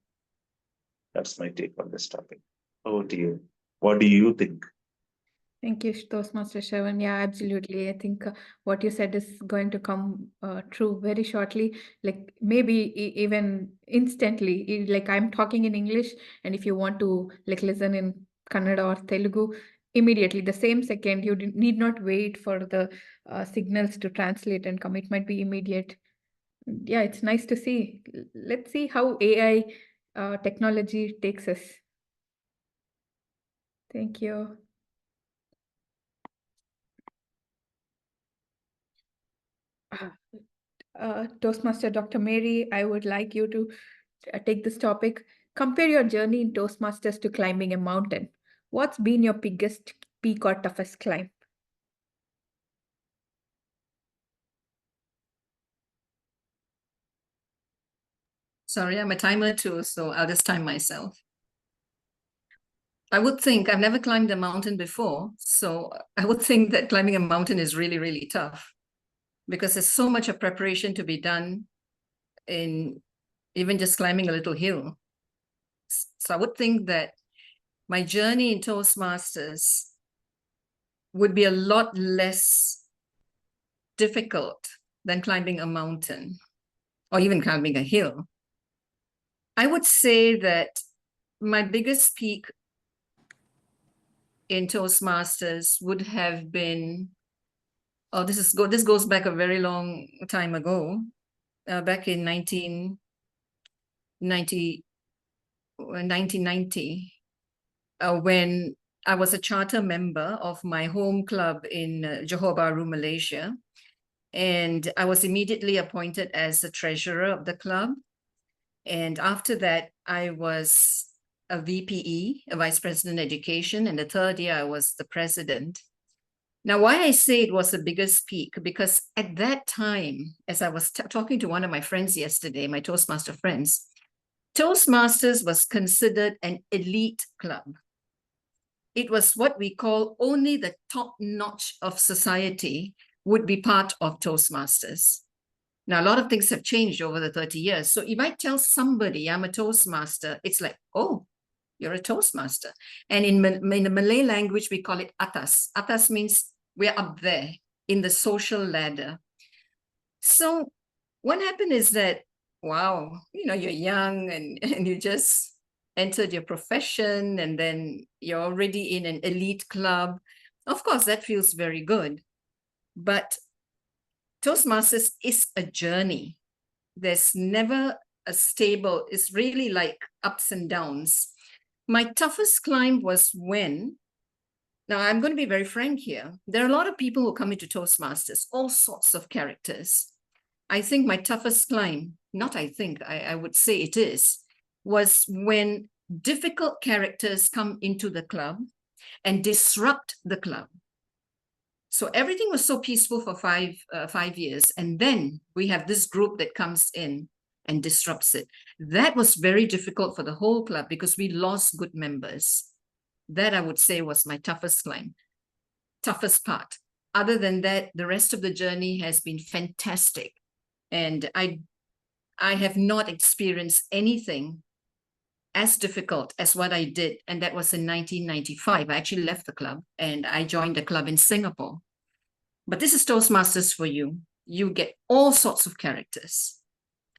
That's my take on this topic. Oh dear, what do you think? Thank you, Toastmaster Shravan. Yeah, absolutely. I think what you said is going to come true very shortly, like maybe even instantly. Like I'm talking in English, and if you want to like listen in Kannada or Telugu, immediately, the same second, you need not wait for the signals to translate and come. It might be immediate. Yeah, it's nice to see. Let's see how AI technology takes us. Thank you. Toastmaster Dr. Mary, I would like you to take this topic. Compare your journey in Toastmasters to climbing a mountain. What's been your biggest peak or toughest climb? Sorry, I'm a timer too, so I'll just time myself. I would think I've never climbed a mountain before, so I would think that climbing a mountain is really, really tough because there's so much of preparation to be done in even just climbing a little hill. So I would think that my journey in Toastmasters would be a lot less difficult than climbing a mountain or even climbing a hill. I would say that my biggest peak in Toastmasters would have been, oh, this goes back a very long time ago, back in 1990, when I was a charter member of my home club in Johor Bahru, Malaysia. And I was immediately appointed as the treasurer of the club. And after that, I was a VPE, a Vice President Education. And the third year, I was the president. Now, why I say it was the biggest peak, because at that time, as I was talking to one of my friends yesterday, my Toastmaster friends, Toastmasters was considered an elite club. It was what we call only the top notch of society would be part of Toastmasters. Now, a lot of things have changed over the 30 years. So if I tell somebody I'm a Toastmaster, it's like, oh, you're a Toastmaster. And in the Malay language, we call it atas. Atas means we're up there in the social ladder. So what happened is that, wow, you're young and you just entered your profession and then you're already in an elite club. Of course, that feels very good. But Toastmasters is a journey. There's never a stable, it's really like ups and downs. My toughest climb was when, now I'm going to be very frank here, there are a lot of people who come into Toastmasters, all sorts of characters. I think my toughest climb, I would say it is, was when difficult characters come into the club and disrupt the club. So everything was so peaceful for 5 years. And then we have this group that comes in and disrupts it. That was very difficult for the whole club because we lost good members. That I would say was my toughest climb, toughest part. Other than that, the rest of the journey has been fantastic. And I have not experienced anything as difficult as what I did. And that was in 1995. I actually left the club and I joined the club in Singapore. But this is Toastmasters for you. You get all sorts of characters.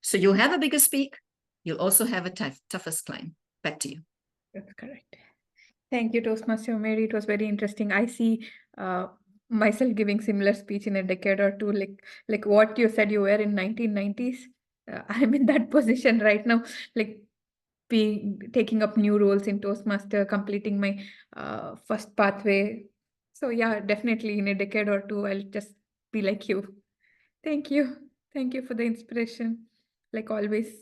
So you'll have a bigger speak. You'll also have a toughest climb. Back to you. That's correct. Thank you, Toastmaster Mary. It was very interesting. I see myself giving similar speech in a decade or two, like what you said you were in 1990s. I'm in that position right now, like taking up new roles in Toastmaster, completing my first pathway. So yeah, definitely in a decade or two, I'll just be like you. Thank you. Thank you for the inspiration, like always.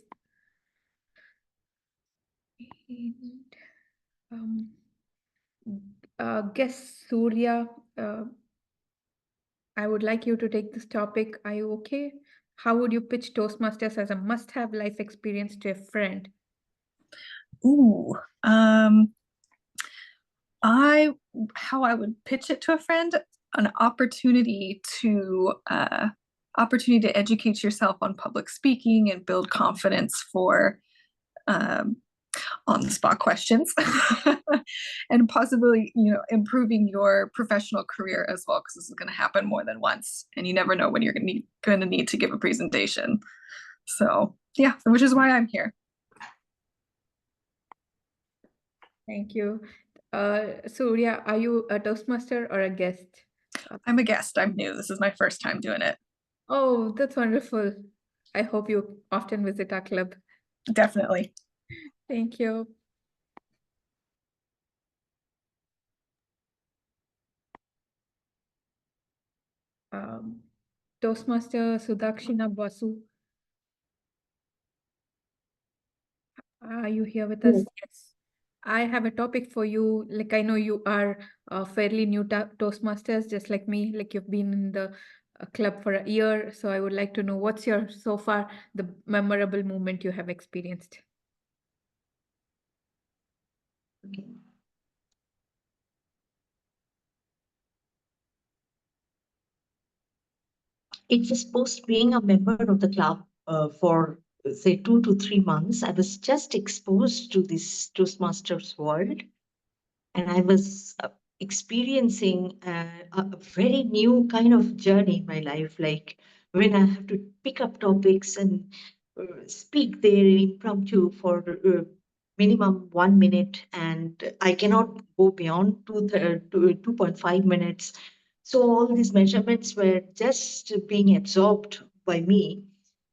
Guest Surya, I would like you to take this topic. Are you okay? How would you pitch Toastmasters as a must-have life experience to a friend? Ooh, how I would pitch it to a friend, an opportunity to educate yourself on public speaking and build confidence for on-the-spot questions and possibly, improving your professional career as well, because this is going to happen more than once and you never know when you're going to need to give a presentation. So yeah, which is why I'm here. Thank you. Surya, are you a Toastmaster or a guest? I'm a guest. I'm new. This is my first time doing it. Oh, that's wonderful. I hope you often visit our club. Definitely. Thank you. Toastmaster Sudakshina Basu, are you here with us? Yes. I have a topic for you. Like, I know you are fairly new to Toastmasters, just like me. Like, you've been in the club for a year. So I would like to know what's your, so far, the memorable moment you have experienced. Okay. It was post being a member of the club for say 2 to 3 months. I was just exposed to this Toastmasters world, and I was experiencing a very new kind of journey in my life. Like when I have to pick up topics and speak there impromptu for minimum 1 minute, and I cannot go beyond 2.5 minutes. So all these measurements were just being absorbed by me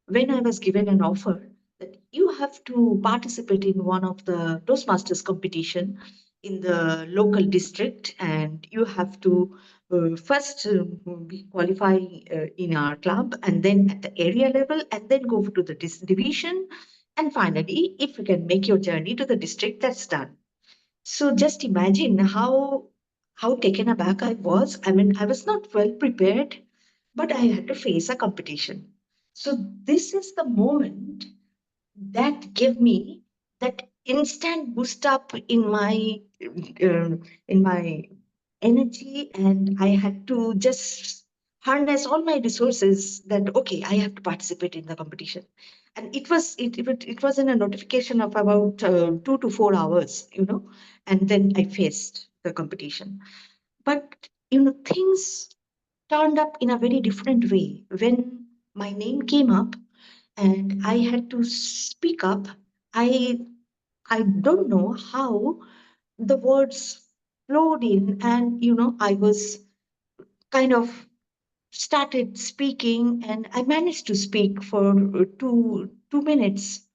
when I was given an offer that you have to participate in one of the Toastmasters competition in the local district, and you have to first be qualify in our club, and then at the area level, and then go to the division, and finally, if you can make your journey to the district, that's done. So just imagine how taken aback I was. I mean, I was not well prepared, but I had to face a competition. So this is the moment that gave me that instant boost up in my energy, and I had to just harness all my resources that okay, I have to participate in the competition. And it was in a notification of about 2 to 4 hours, and then I faced the competition. But things turned up in a very different way when my name came up and I had to speak up. I don't know how the words flowed in, and I was kind of started speaking, and I managed to speak for 2 minutes,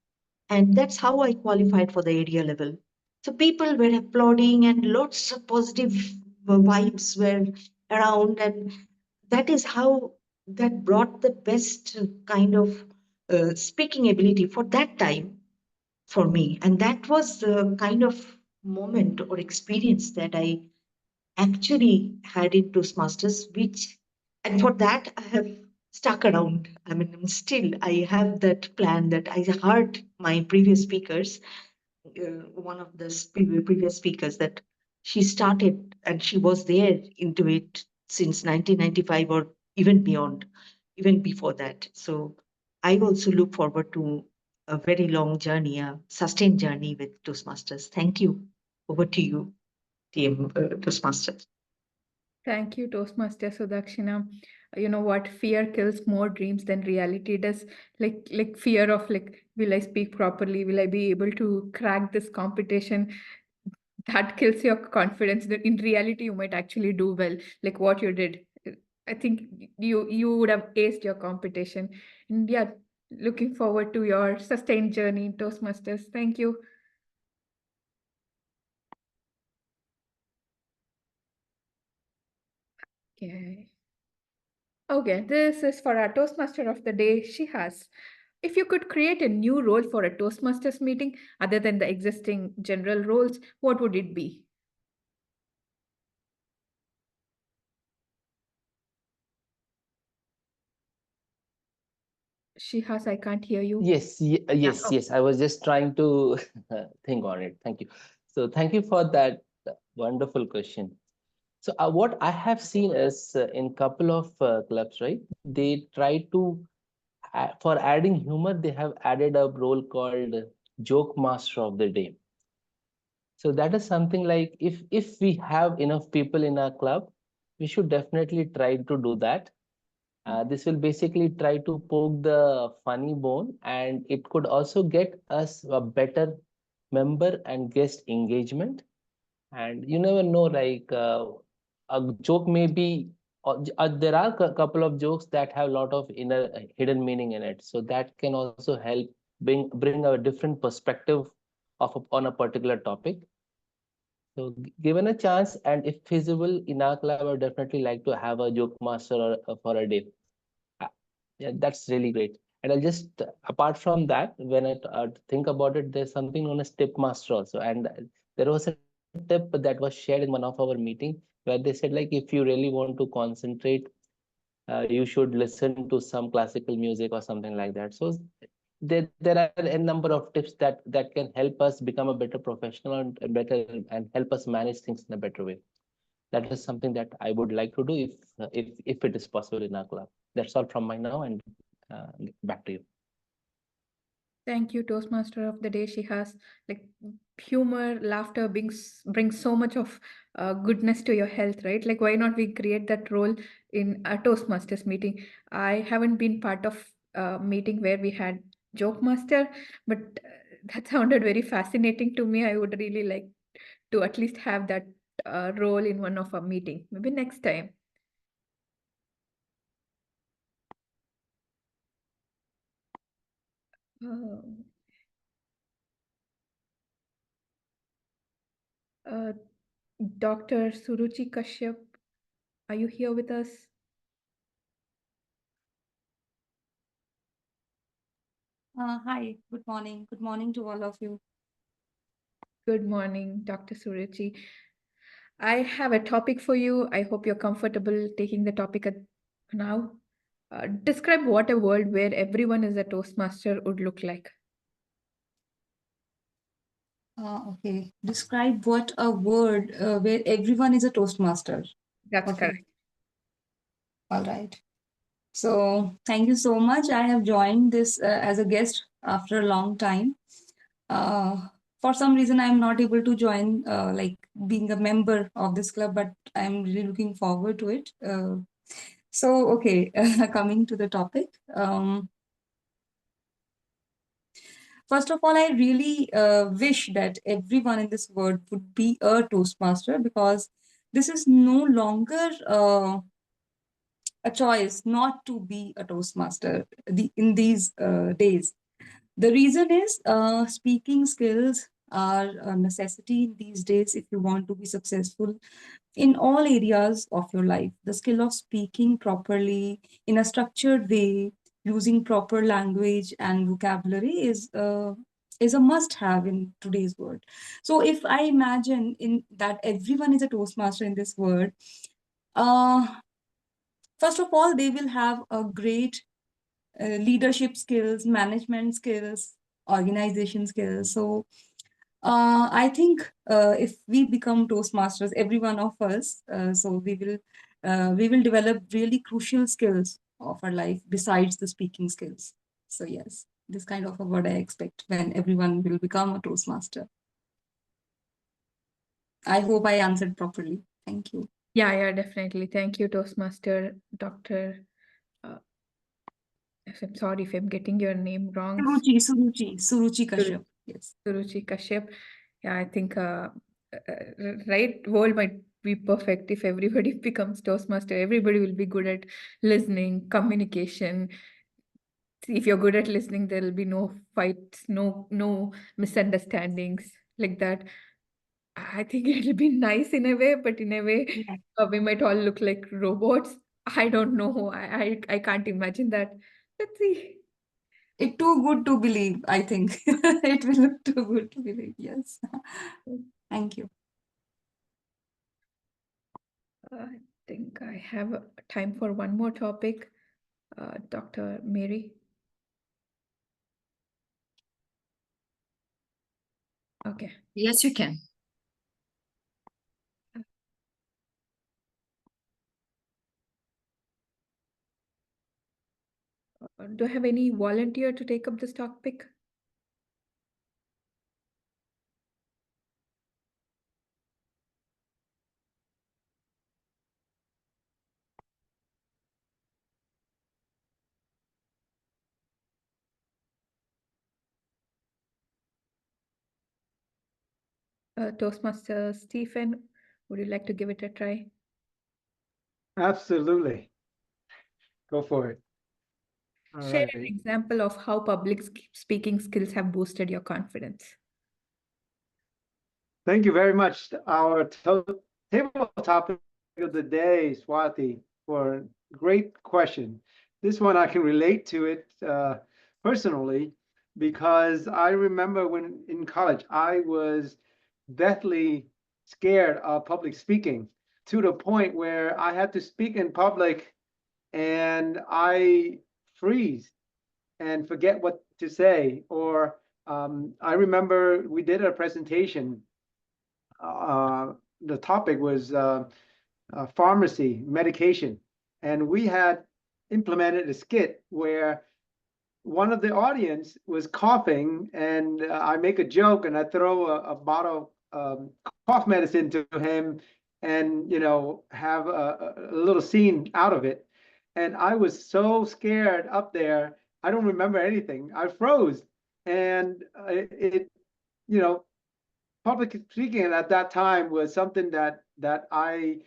and that's how I qualified for the area level. So people were applauding, and lots of positive vibes were around, and that is how that brought the best kind of speaking ability for that time for me. And that was the kind of moment or experience that I actually had in Toastmasters, which, and for that, I have stuck around. I mean, still, I have that plan that I heard my previous speakers, one of the previous speakers, that she started and she was there into it since 1995 or even beyond, even before that. So I also look forward to a very long journey, a sustained journey with Toastmasters. Thank you. Over to you, team Toastmasters. Thank you, Toastmaster Sudakshina. You know what? Fear kills more dreams than reality does. Like fear of like, will I speak properly? Will I be able to crack this competition? That kills your confidence. That in reality you might actually do well, like what you did. I think you would have aced your competition. And yeah, looking forward to your sustained journey in Toastmasters. Thank you. Okay. Okay, this is for our Toastmaster of the day. She has. If you could create a new role for a Toastmasters meeting other than the existing general roles, what would it be? She has, I can't hear you. Yes, yes, oh. yes. I was just trying to think on it. Thank you. So thank you for that wonderful question. So what I have seen is in couple of clubs, right? They try to for adding humor, they have added a role called joke master of the day. So that is something like if we have enough people in our club, we should definitely try to do that. This will basically try to poke the funny bone, and it could also get us a better member and guest engagement. And you never know, like a joke may be, there are a couple of jokes that have a lot of inner hidden meaning in it. So that can also help bring a different perspective on a particular topic. So given a chance and if feasible in our club, I would definitely like to have a joke master for a day. Uh, Yeah, that's really great. And I'll just, apart from that, when I think about it, there's something known as tip master also. And there was a tip that was shared in one of our meeting where they said like, if you really want to concentrate, you should listen to some classical music or something like that. So there are a number of tips that can help us become a better professional and better and help us manage things in a better way. That is something that I would like to do if it is possible in our club. That's all from my now, and uh, back to you. Thank you, Toastmaster of the day. She has like humor, laughter brings so much of goodness to your health, right? Like, why not we create that role in a Toastmasters meeting? I haven't been part of a meeting where we had joke master, but that sounded very fascinating to me. I would really like to at least have that role in one of our meeting. Maybe next time. Uh, Dr. Suruchi Kashyap, are you here with us? Hi, good morning. Good morning to all of you. Good morning, Dr. Suruchi. I have a topic for you. I hope you're comfortable taking the topic now. Describe what a world where everyone is a Toastmaster would look like. Okay, describe what a word where everyone is a Toastmaster. That's Okay. correct. All right. So thank you so much. I have joined this as a guest after a long time. For some reason, I'm not able to join, like being a member of this club, but I'm really looking forward to it. So, okay, coming to the topic. First of all, I really wish that everyone in this world would be a Toastmaster, because this is no longer a choice not to be a Toastmaster in these days. The reason is speaking skills are a necessity in these days if you want to be successful in all areas of your life. The skill of speaking properly in a structured way, using proper language and vocabulary is a must-have in today's world. So if I imagine in that everyone is a Toastmaster in this world, uh, first of all, they will have a great leadership skills, management skills, organization skills. So I think if we become Toastmasters, every one of us, so we will develop really crucial skills of our life besides the speaking skills. So yes, this kind of a word I expect when everyone will become a Toastmaster. I hope I answered properly. Thank you. Yeah, definitely. Thank you, Toastmaster, Dr. I'm sorry if I'm getting your name wrong. Suruchi Kashyap. Yes. Suruchi Kashyap. Yeah, I think right world might be perfect if everybody becomes Toastmaster. Everybody will be good at listening, communication. If you're good at listening, there'll be no fights, no misunderstandings like that. I think it'll be nice in a way, but in a way, we might all look like robots. I don't know. I can't imagine that. Let's see. It's too good to believe, I think. It will look too good to believe. Yes. Thank you. I think I have time for one more topic. Dr. Mary. Okay. Yes, you can. Do I have any volunteer to take up this topic? Toastmaster Stephen, would you like to give it a try? Absolutely. Go for it. All Share right. an example of how public speaking skills have boosted your confidence. Thank you very much. Our table topic of the day, Swati, for a great question. This one I can relate to it personally because I remember when in college I was deathly scared of public speaking to the point where I had to speak in public and I freeze and forget what to say. Or I remember we did a presentation. The topic was pharmacy, medication. And we had implemented a skit where one of the audience was coughing, and I make a joke and I throw a bottle of cough medicine to him and, have a little scene out of it. And I was so scared up there. I don't remember anything. I froze. And you know, public speaking at that time was something that I,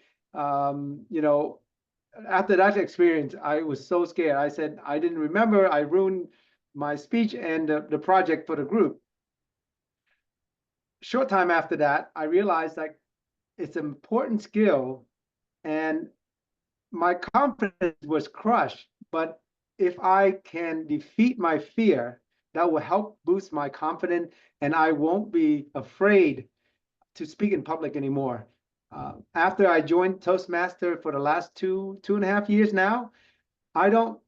after that experience, I was so scared. I said I didn't remember. I ruined my speech and the project for the group. Short time after that, I realized that it's an important skill, and my confidence was crushed. But if I can defeat my fear, that will help boost my confidence, and I won't be afraid to speak in public anymore. After I joined Toastmaster for the last two and a half years now, I don't,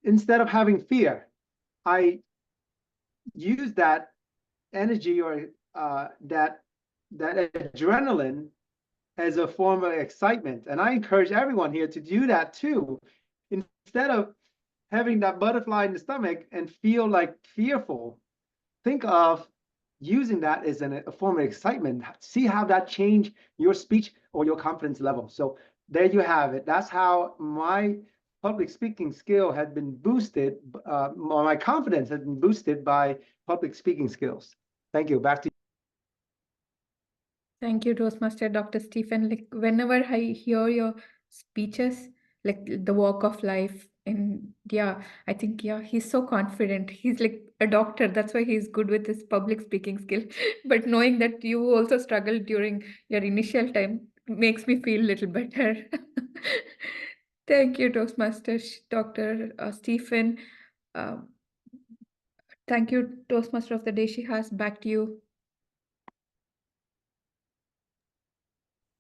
instead of having fear, I use that energy or that adrenaline as a form of excitement. And I encourage everyone here to do that too. Instead of having that butterfly in the stomach and feel like fearful, think of using that as a form of excitement. See how that changed your speech or your confidence level. So there you have it. That's how my public speaking skill had been boosted. My confidence has been boosted by public speaking skills. Thank you. Back to you. Thank you, Toastmaster Dr. Stephen. Like whenever I hear your speeches, like the walk of life, and yeah, I think he's so confident. He's like a doctor. That's why he's good with his public speaking skill. But knowing that you also struggled during your initial time makes me feel a little better. Thank you, Toastmaster Dr. Stephen. Um, thank you, Toastmaster of the Day. She has back to you.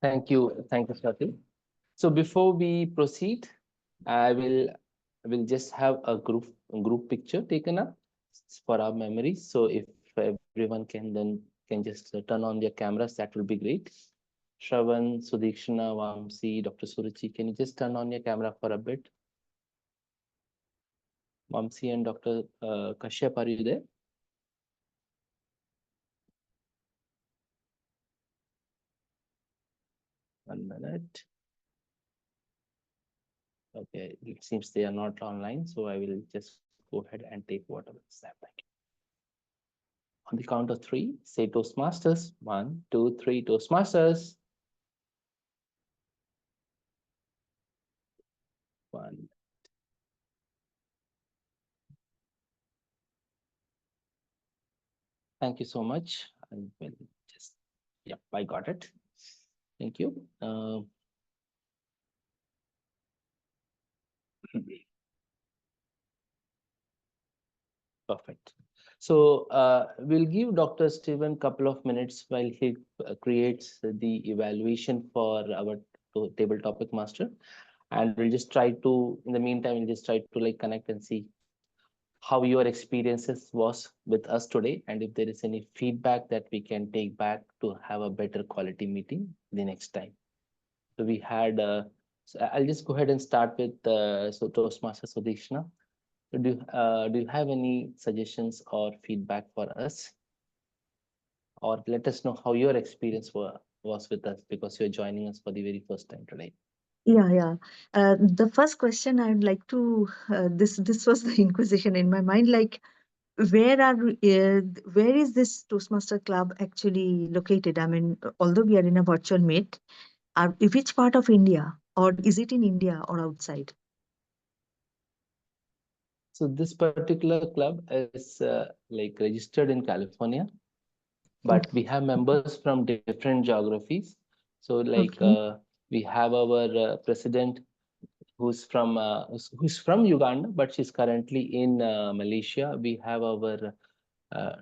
Thank you, Swati. So before we proceed, I will just have a group picture taken up for our memory. So if everyone can just turn on their cameras, that will be great. Shravan, Sudikshana, Vamsi, Dr. Suruchi, can you just turn on your camera for a bit? Vamsi and Dr. Kashyap, are you there? One minute. Okay, it seems they are not online, so I will just go ahead and take whatever is there. Thank you. On the count of three, say Toastmasters. 1, 2, 3, Toastmasters. 1. Thank you so much. I will just, yep, I got it. Thank you. Perfect. So we'll give Dr. Stephen a couple of minutes while he creates the evaluation for our table topic master. And we'll just try to, in the meantime, we'll just try to like connect and see how your experiences was with us today. And if there is any feedback that we can take back to have a better quality meeting the next time. So we had, so I'll just go ahead and start with so Toastmaster Sudikshana. Do you have any suggestions or feedback for us? Or let us know how your experience was with us because you're joining us for the very first time today. Yeah. The first question I'd like to this was the inquisition in my mind. Like, where is this Toastmaster Club actually located? I mean, although we are in a virtual meet, which part of India, or is it in India or outside? So this particular club is like registered in California. but we have members from different geographies. So like Okay. we have our president who's from Uganda, but she's currently in Malaysia. We have our uh,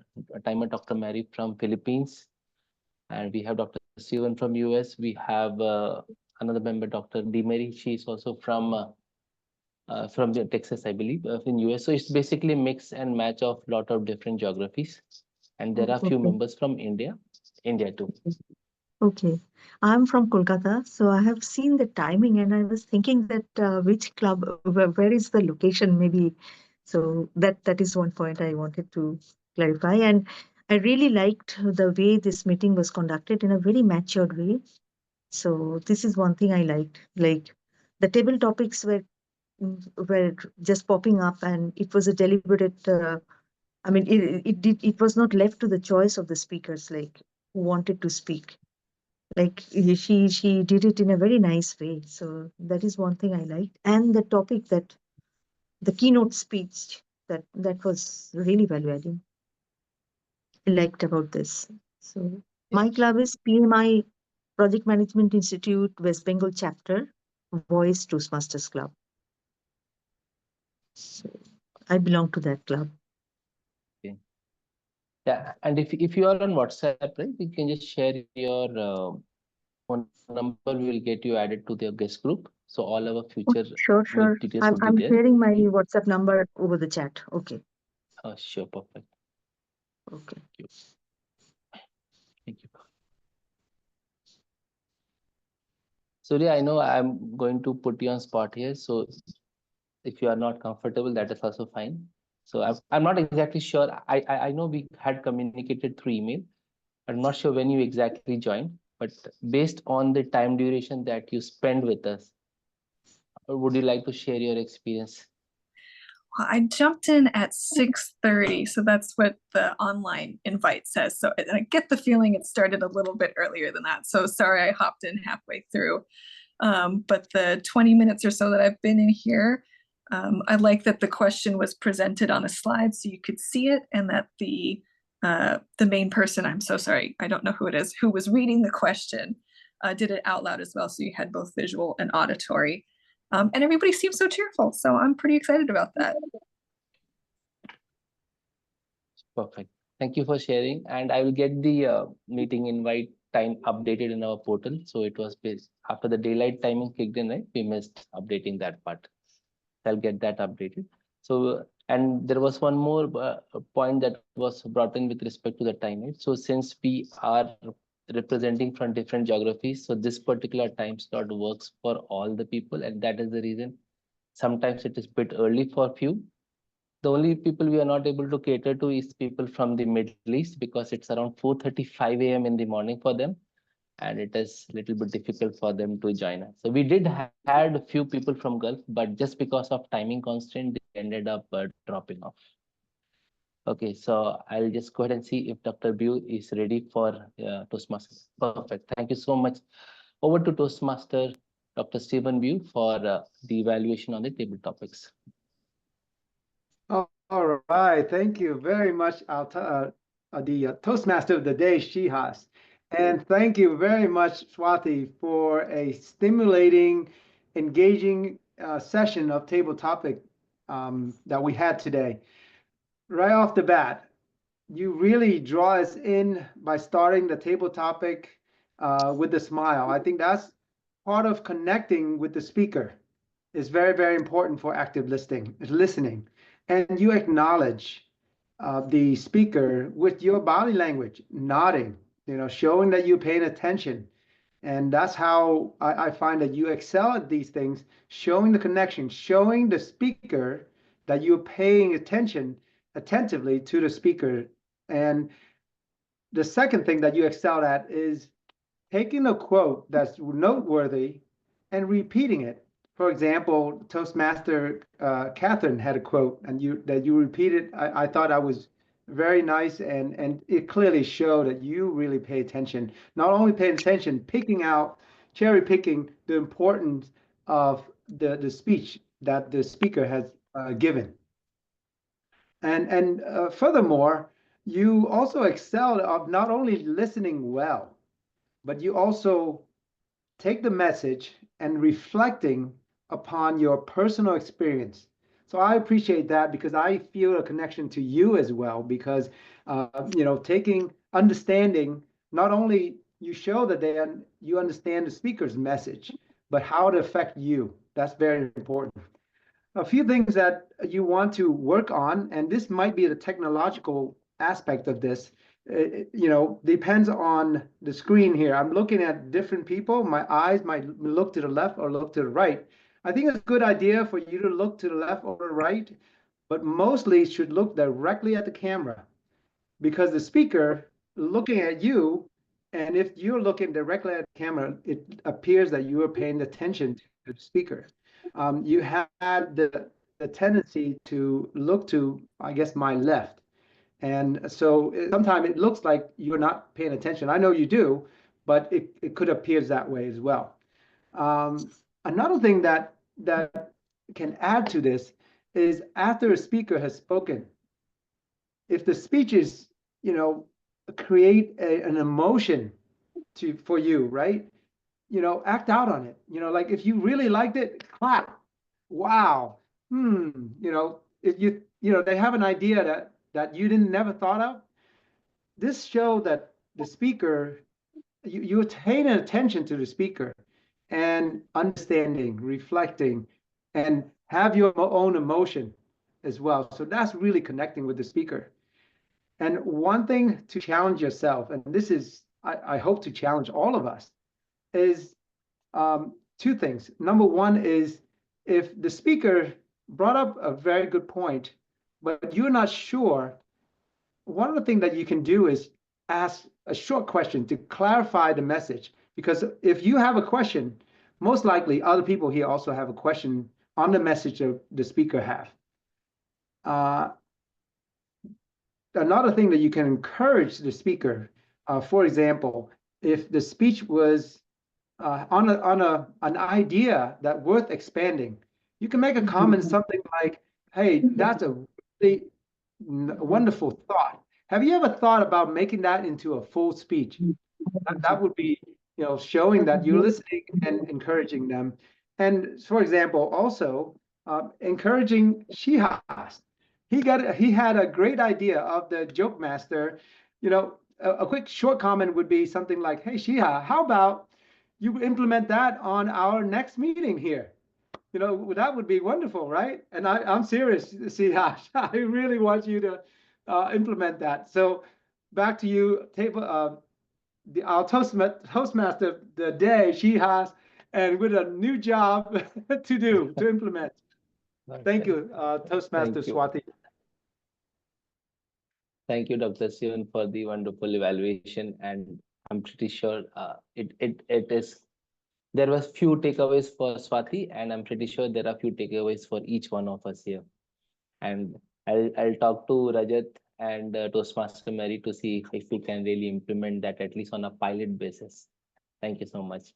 timer Dr. Mary from Philippines, and we have Dr. Steven from US. We have another member, Dr. Mary. She's also from the Texas, I believe, in US. So it's basically a mix and match of lot of different geographies, and there are few Okay. members from India too. Okay. I'm from Kolkata, so I have seen the timing and I was thinking that which club, where is the location maybe. So that is one point I wanted to clarify. And I really liked the way this meeting was conducted in a very matured way. So this is one thing I liked. Like the table topics were just popping up, and it was a deliberate. I mean, it was not left to the choice of the speakers, like who wanted to speak. Like she did it in a very nice way. So that is one thing I liked, and the topic that the keynote speech that was really value adding. I liked about this. So my club is PMI Project Management Institute West Bengal chapter, Voice Toastmasters Club. So I belong to that club. Yeah, and if you are on WhatsApp, right, you can just share your phone number. We will get you added to the guest group. So all our future Sure, sure. details would be I'm there. sharing my WhatsApp number over the chat. Okay. Sure, perfect. Okay. Thank you. Surya, I know I'm going to put you on spot here. So if you are not comfortable, that is also fine. So I'm not exactly sure. I know we had communicated through email. I'm not sure when you exactly joined, but based on the time duration that you spend with us, would you like to share your experience? Well, I jumped in at 6:30, so that's what the online invite says. So I get the feeling it started a little bit earlier than that. So sorry I hopped in halfway through. But the 20 minutes or so that I've been in here, I like that the question was presented on a slide so you could see it, and that the main person, I'm so sorry, I don't know who it is, who was reading the question, did it out loud as well. So you had both visual and auditory. And everybody seems so cheerful. So I'm pretty excited about that. Perfect. Thank you for sharing. And I will get the meeting invite time updated in our portal. So it was based after the daylight timing kicked in, right? We missed updating that part. I'll get that updated. So, and there was one more point that was brought in with respect to the time, right? So since we are representing from different geographies, so this particular time slot works for all the people, and that is the reason sometimes it is bit early for few. The only people we are not able to cater to is people from the Middle East, because it's around 4:35 a.m. in the morning for them, and it is a little bit difficult for them to join us. So we did had a few people from Gulf, but just because of timing constraint, they ended up dropping off. Okay, so I'll just go ahead and see if Dr. Bu is ready for Toastmasters. Perfect. Thank you so much. Over to Toastmaster Dr. Stephen Bu for the evaluation on the table topics. All right, thank you very much, the Toastmaster of the day, Shihas. And thank you very much, Swati, for a stimulating, engaging session of table topic that we had today. Right off the bat, you really draw us in by starting the table topic with a smile. I think that's part of connecting with the speaker. Is very, very important for active listening. And you acknowledge the speaker with your body language, nodding, showing that you're paying attention. And that's how I find that you excel at these things, showing the connection, showing the speaker that you're paying attention attentively to the speaker. And the second thing that you excel at is taking a quote that's noteworthy and repeating it. For example, Toastmaster Catherine had a quote, and you repeated. I thought I was very nice, and it clearly showed that you really pay attention. Not only paying attention, cherry picking the importance of the speech that the speaker has given. And furthermore, you also excelled of not only listening well, but you also take the message and reflecting upon your personal experience. So I appreciate that because I feel a connection to you as well, because taking understanding, not only you show that you understand the speaker's message, but how it affects you. That's very important. A few things that you want to work on, and this might be the technological aspect of this, depends on the screen here. I'm looking at different people. My eyes might look to the left or look to the right. I think it's a good idea for you to look to the left or the right, but mostly should look directly at the camera, because the speaker looking at you, and if you're looking directly at the camera, it appears that you are paying attention to the speaker. You had the tendency to look to, I guess, my left. And so sometimes it looks like you're not paying attention. I know you do, but it could appear that way as well. Another thing that can add to this is after a speaker has spoken, if the speech is, create an emotion for you, right? Act out on it. Like if you really liked it, clap. Wow. If they have an idea that you didn't never thought of. This show that the speaker, you're paying attention to the speaker and understanding, reflecting, and have your own emotion as well. So that's really connecting with the speaker. And one thing to challenge yourself, and this is, I hope to challenge all of us, is two things. Number one is if the speaker brought up a very good point, but you're not sure, one of the things that you can do is ask a short question to clarify the message. Because if you have a question, most likely other people here also have a question on the message that the speaker have. Another thing that you can encourage the speaker, for example, if the speech was on an idea that worth expanding, you can make a comment something like, "Hey, that's a really wonderful thought. Have you ever thought about making that into a full speech?" That would be, showing that you're listening and encouraging them. And for example, also encouraging Shihas. He had a great idea of the joke master. A quick short comment would be something like, "Hey Shiha, how about you implement that on our next meeting here?" That would be wonderful, right? And I'm serious, Shiha. I really want you to implement that. So back to you, our Toastmaster of the day, Shihas, and with a new job to implement. Thank you, Toastmaster Thank you. Swati. Thank you, Dr. Sivan, for the wonderful evaluation. And I'm pretty sure it is. There was few takeaways for Swati, and I'm pretty sure there are few takeaways for each one of us here. And I'll talk to Rajat and Toastmaster Mary to see if we can really implement that at least on a pilot basis. Thank you so much.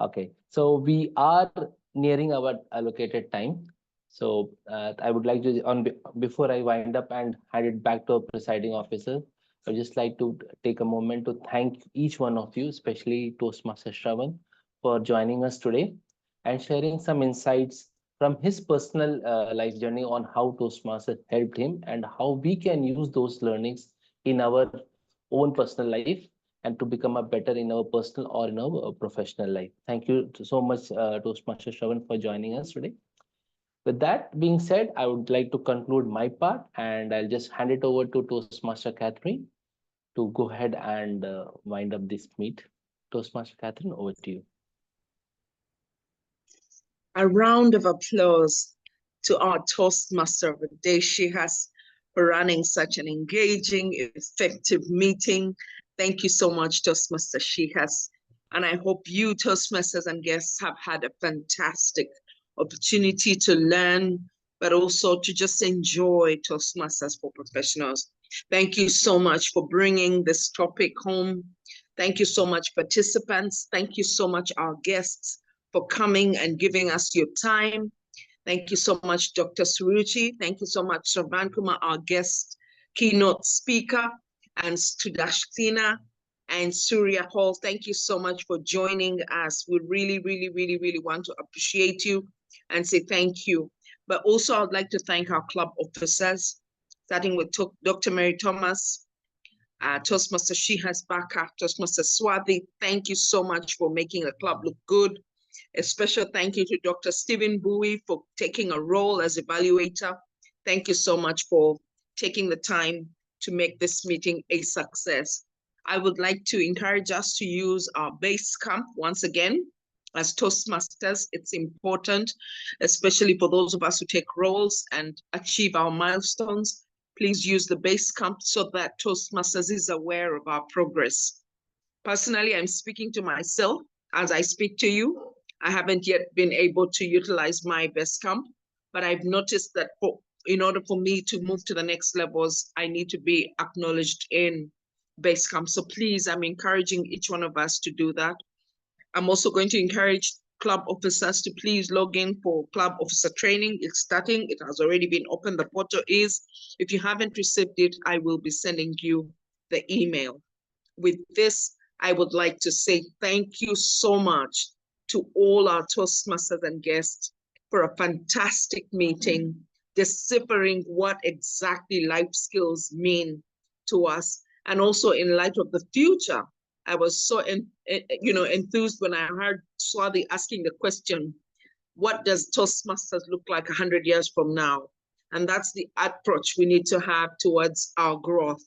Okay, so we are nearing our allocated time. So I would like to, before I wind up and hand it back to our presiding officer, I'd just like to take a moment to thank each one of you, especially Toastmaster Shravan, for joining us today and sharing some insights from his personal life journey on how Toastmasters helped him and how we can use those learnings in our own personal life and to become a better in our personal or in our professional life. Thank you so much, Toastmaster Shravan, for joining us today. With that being said, I would like to conclude my part and I'll just hand it over to Toastmaster Catherine to go ahead and wind up this meet. Toastmaster Catherine, over to you. A round of applause to our Toastmaster of the day. She has for running such an engaging, effective meeting. Thank you so much, Toastmaster Shihas. And I hope you, Toastmasters and guests, have had a fantastic opportunity to learn, but also to just enjoy Toastmasters for Professionals. Thank you so much for bringing this topic home. Thank you so much, participants. Thank you so much, our guests, for coming and giving us your time. Thank you so much, Dr. Suruchi. Thank you so much, Shravan Kumar, our guest keynote speaker, and Sudashtina and Surya Hall. Thank you so much for joining us. We really, really, really, really want to appreciate you and say thank you. But also, I'd like to thank our club officers, starting with Dr. Mary Thomas, Toastmaster Shihas Baka, Toastmaster Swathi. Thank you so much for making the club look good. A special thank you to Dr. Stephen Bowie for taking a role as evaluator. Thank you so much for taking the time to make this meeting a success. I would like to encourage us to use our base camp once again. As Toastmasters, it's important, especially for those of us who take roles and achieve our milestones. Please use the base camp so that Toastmasters is aware of our progress. Personally, I'm speaking to myself as I speak to you. I haven't yet been able to utilize my base camp, but I've noticed that in order for me to move to the next levels, I need to be acknowledged in base camp. So please, I'm encouraging each one of us to do that. I'm also going to encourage club officers to please log in for club officer training. It's starting. It has already been opened. The portal is. If you haven't received it, I will be sending you the email. With this, I would like to say thank you so much to all our Toastmasters and guests for a fantastic meeting, deciphering what exactly life skills mean to us, and also in light of the future. I was so enthused when I heard Swathi asking the question, what does Toastmasters look like 100 years from now? And that's the approach we need to have towards our growth.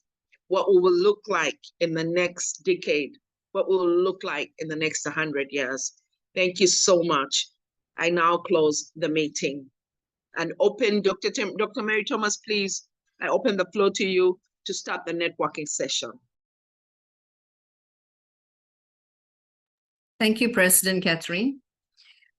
What we will look like in the next decade, what we will look like in the next 100 years. Thank you so much. I now close the meeting and open, Dr. Mary Thomas, please. I open the floor to you to start the networking session. Thank you, President Catherine.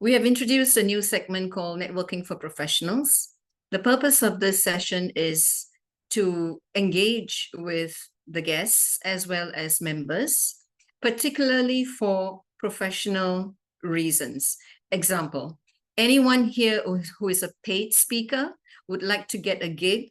We have introduced a new segment called Networking for Professionals. The purpose of this session is to engage with the guests as well as members, particularly for professional reasons. Example, anyone here who is a paid speaker would like to get a gig,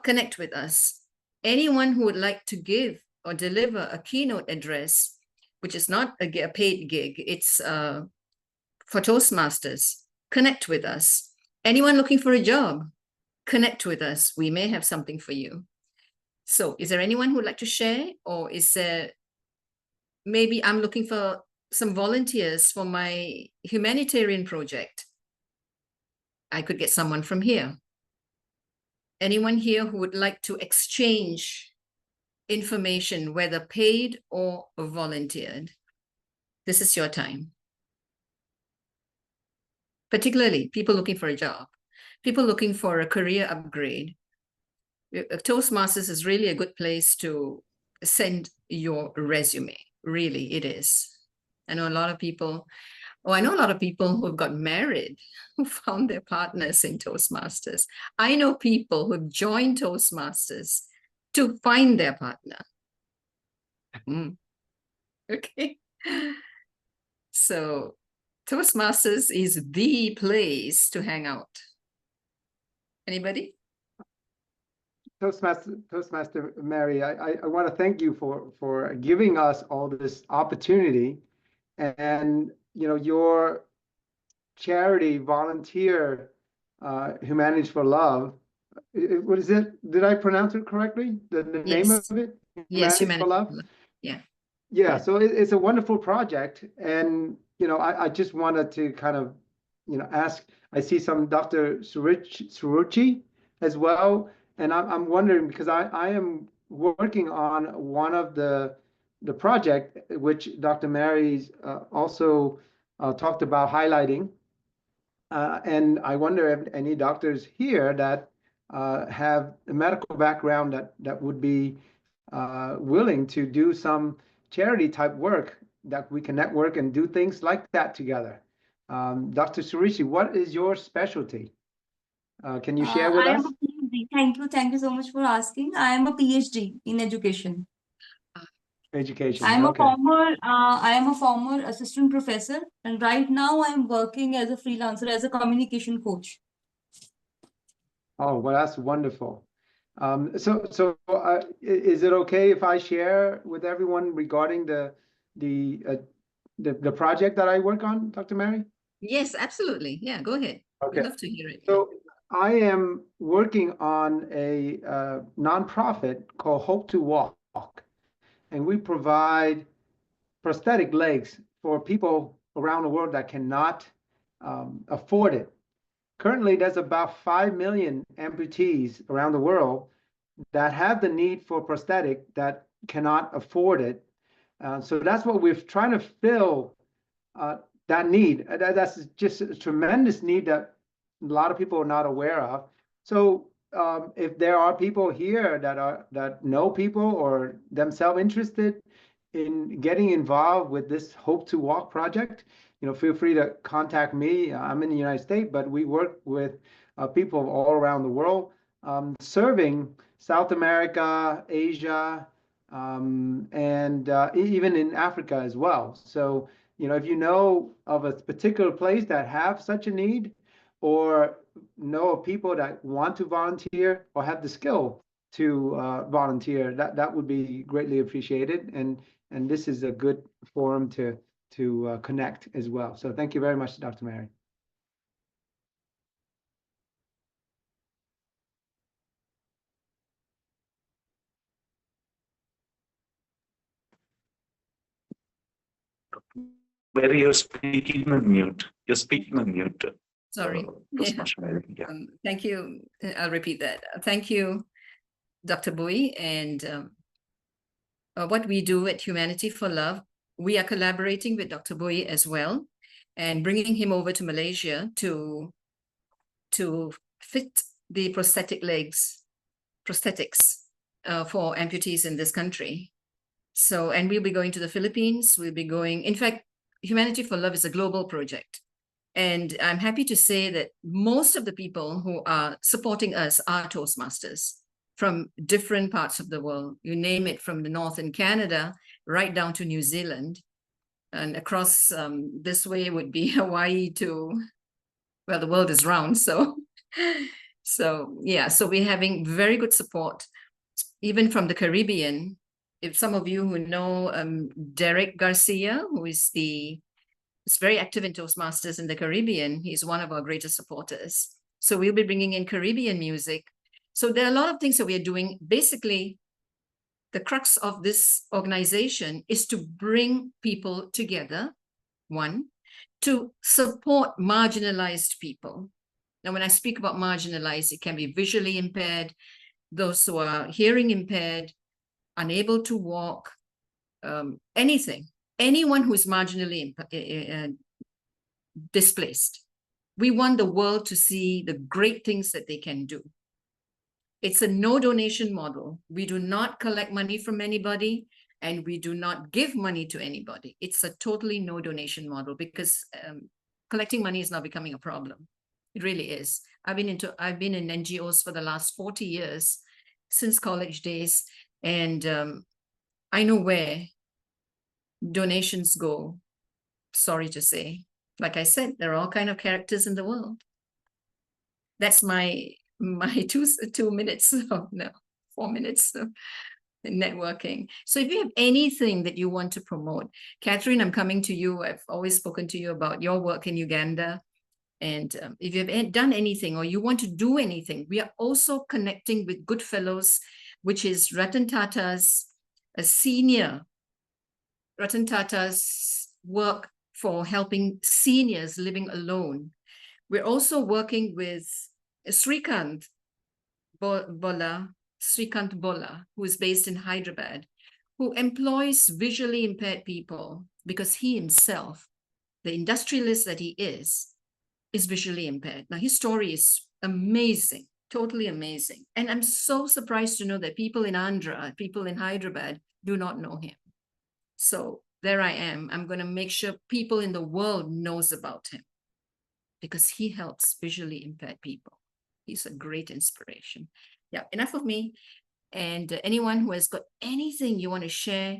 connect with us. Anyone who would like to give or deliver a keynote address, which is not a paid gig, it's for Toastmasters, connect with us. Anyone looking for a job, connect with us. We may have something for you. So is there anyone who would like to share? Or is there, maybe I'm looking for some volunteers for my humanitarian project. I could get someone from here. Anyone here who would like to exchange information, whether paid or volunteered? This is your time. Particularly people looking for a job, people looking for a career upgrade. Toastmasters is really a good place to send your resume. Really, it is. I know a lot of people who've got married, who found their partners in Toastmasters. I know people who've joined Toastmasters to find their partner. Okay. So Toastmasters is the place to hang out. Anybody? Toastmaster Mary, I want to thank you for giving us all this opportunity, and your charity volunteer, Humanities for Love. What is it? Did I pronounce it correctly? The name of it? Yes, Humanities for Love. Yeah. Yeah. So it's a wonderful project, and I just wanted to kind of ask. I see some Dr. Suruchi as well. And I'm wondering, because I am working on one of the project, which Dr. Mary's also talked about highlighting. And I wonder if any doctors here that have a medical background that would be willing to do some charity type work, that we can network and do things like that together. Dr. Surishi, what is your specialty? Can you share with us? Thank you so much for asking. I am a PhD in education. Education. I am okay. a former assistant professor, and right now I am working as a freelancer, as a communication coach. Oh, well, that's wonderful. Is it okay if I share with everyone regarding the project that I work on, Dr. Mary? Yes, absolutely. Yeah, go ahead. Okay. We'd love to hear it. So I am working on a nonprofit called Hope to Walk, and we provide prosthetic legs for people around the world that cannot afford it. Currently, there's about 5 million amputees around the world that have the need for prosthetic that cannot afford it. So that's what we're trying to fill that need. That's just a tremendous need that a lot of people are not aware of. So if there are people here that know people or themselves interested in getting involved with this Hope to Walk project, feel free to contact me. I'm in the United States, but we work with people all around the world, serving South America, Asia, and even in Africa as well. So, if you know of a particular place that have such a need, or know of people that want to volunteer or have the skill to volunteer, that would be greatly appreciated. And this is a good forum to connect as well. So thank you very much, Dr. Mary. Mary, you're speaking on mute. You're speaking on mute. Sorry. Toastmaster Mary. Yeah. Thank you. I'll repeat that. Thank you, Dr. Bui. And what we do at Humanity for Love, we are collaborating with Dr. Bui as well, and bringing him over to Malaysia to fit the prosthetics for amputees in this country. So, and we'll be going to the Philippines. We'll be going, in fact, Humanity for Love is a global project. And I'm happy to say that most of the people who are supporting us are Toastmasters from different parts of the world. You name it, from the north in Canada, right down to New Zealand. And across this way would be Hawaii to, well, the world is round. So yeah, so we're having very good support, even from the Caribbean. If some of you who know Derek Garcia, who is very active in Toastmasters in the Caribbean, he's one of our greatest supporters. So we'll be bringing in Caribbean music. So there are a lot of things that we are doing. Basically, the crux of this organization is to bring people together, one, to support marginalized people. Now, when I speak about marginalized, it can be visually impaired, those who are hearing impaired, unable to walk, anything, anyone who is marginally displaced. We want the world to see the great things that they can do. It's a no donation model. We do not collect money from anybody, and we do not give money to anybody. It's a totally no donation model, because collecting money is now becoming a problem. It really is. I've been in NGOs for the last 40 years, since college days, and I know where donations go. Sorry to say. Like I said, there are all kinds of characters in the world. That's my 2 minutes, no, 4 minutes of networking. So if you have anything that you want to promote, Catherine, I'm coming to you. I've always spoken to you about your work in Uganda. And if you've done anything or you want to do anything, we are also connecting with Good Fellows, which is Ratan Tata's Ratan Tata's work for helping seniors living alone. We're also working with Srikant Bola, who is based in Hyderabad, who employs visually impaired people because he himself, the industrialist that he is visually impaired. Now, his story is amazing, totally amazing. And I'm so surprised to know that people in Andhra, people in Hyderabad do not know him. So there I am. I'm going to make sure people in the world knows about him, because he helps visually impaired people. He's a great inspiration. Yeah, enough of me. And anyone who has got anything you want to share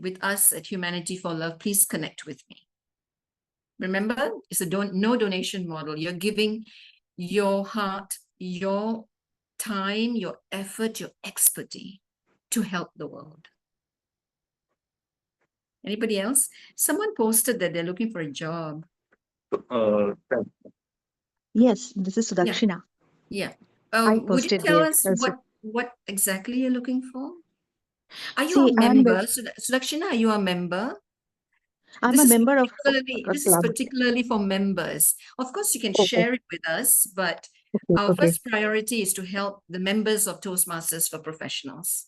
with us at Humanity for Love, please connect with me. Remember, it's a no donation model. You're giving your heart, your time, your effort, your expertise to help the world. Anybody else? Someone posted that they're looking for a job. Yes, this is Sudakshina. Yeah. I Would you posted tell there. us what exactly you're looking for? Are you See, a member? Sudakshina, are you a member? I'm This a is member of particularly, a this is club. particularly for members. Of course, you can Okay. share it with us, but Okay, our okay. first priority is to help the members of Toastmasters for Professionals.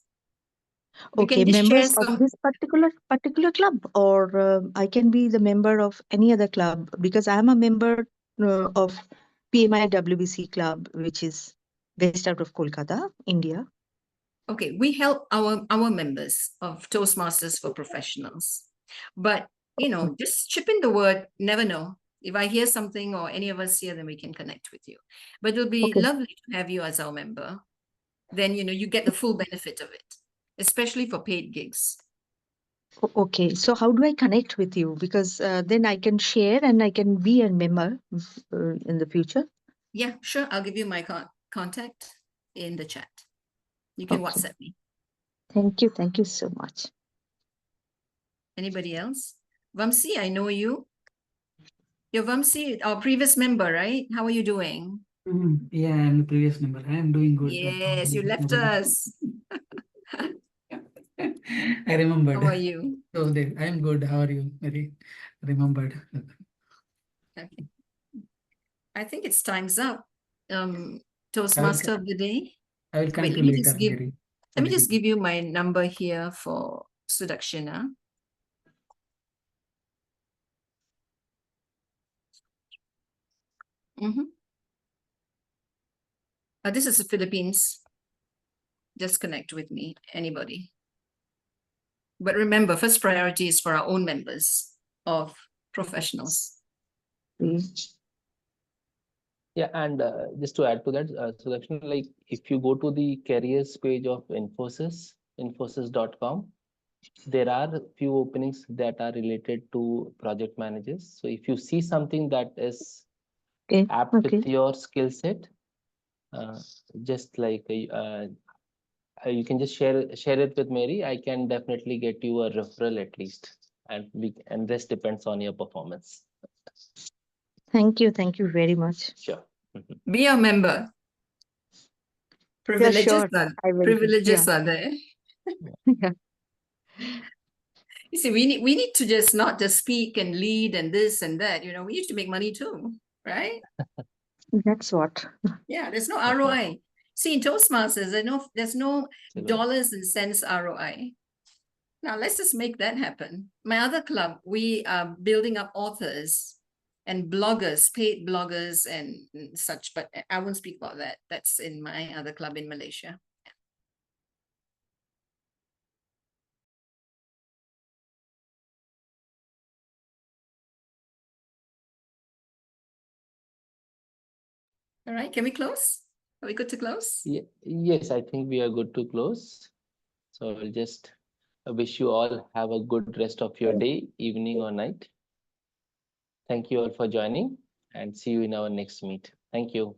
We Okay, can just share members of some. this particular club, or I can be the member of any other club, because I'm a member of PMI WBC club, which is based out of Kolkata, India. Okay, we help our members of Toastmasters for Professionals. But, you know, just chip in the word, never know. If I hear something or any of us here, then we can connect with you. But it'll be Okay. lovely to have you as our member. Then, you know, you get the full benefit of it, especially for paid gigs. Okay, so how do I connect with you? Because then I can share and I can be a member in the future. Yeah, sure. I'll give you my contact in the chat. You can Okay. WhatsApp me. Thank you. Thank you so much. Anybody else? Vamsi, I know you. You're Vamsi, our previous member, right? How are you doing? Yeah, I'm the previous member. I'm doing good. Yes, you left us. I remembered. How are you? So I'm good. How are you? Very remembered. Okay. I think it's time's up. Toastmaster of the day. I will connect Wait, you let me later, just give Mary. let me just give you my number here for Sudakshina. This is the Philippines. Just connect with me, anybody. But remember, first priority is for our own members of professionals. Yeah, and just to add to that, Sudakshina, like if you go to the careers page of Infosys, infosys.com, there are a few openings that are related to project managers. So if you see something that is apt with your skill set, just like you can just share it with Mary. I can definitely get you a referral at least, and this depends on your performance. Thank you very much. Sure. Be a member. Privileges, sure. privileges are there. Yeah. You see, we need to just not just speak and lead and this and that. You know, we need to make money too, right? That's what. Yeah, there's no ROI. See, in Toastmasters, there's no dollars and cents ROI. Now let's just make that happen. My other club, we are building up authors and bloggers, paid bloggers and such, but I won't speak about that. That's in my other club in Malaysia. All right, can we close? Are we good to close? Yeah, yes, I think we are good to close. So I'll just wish you all have a good rest of your day, evening or night. Thank you all for joining and see you in our next meet. Thank you.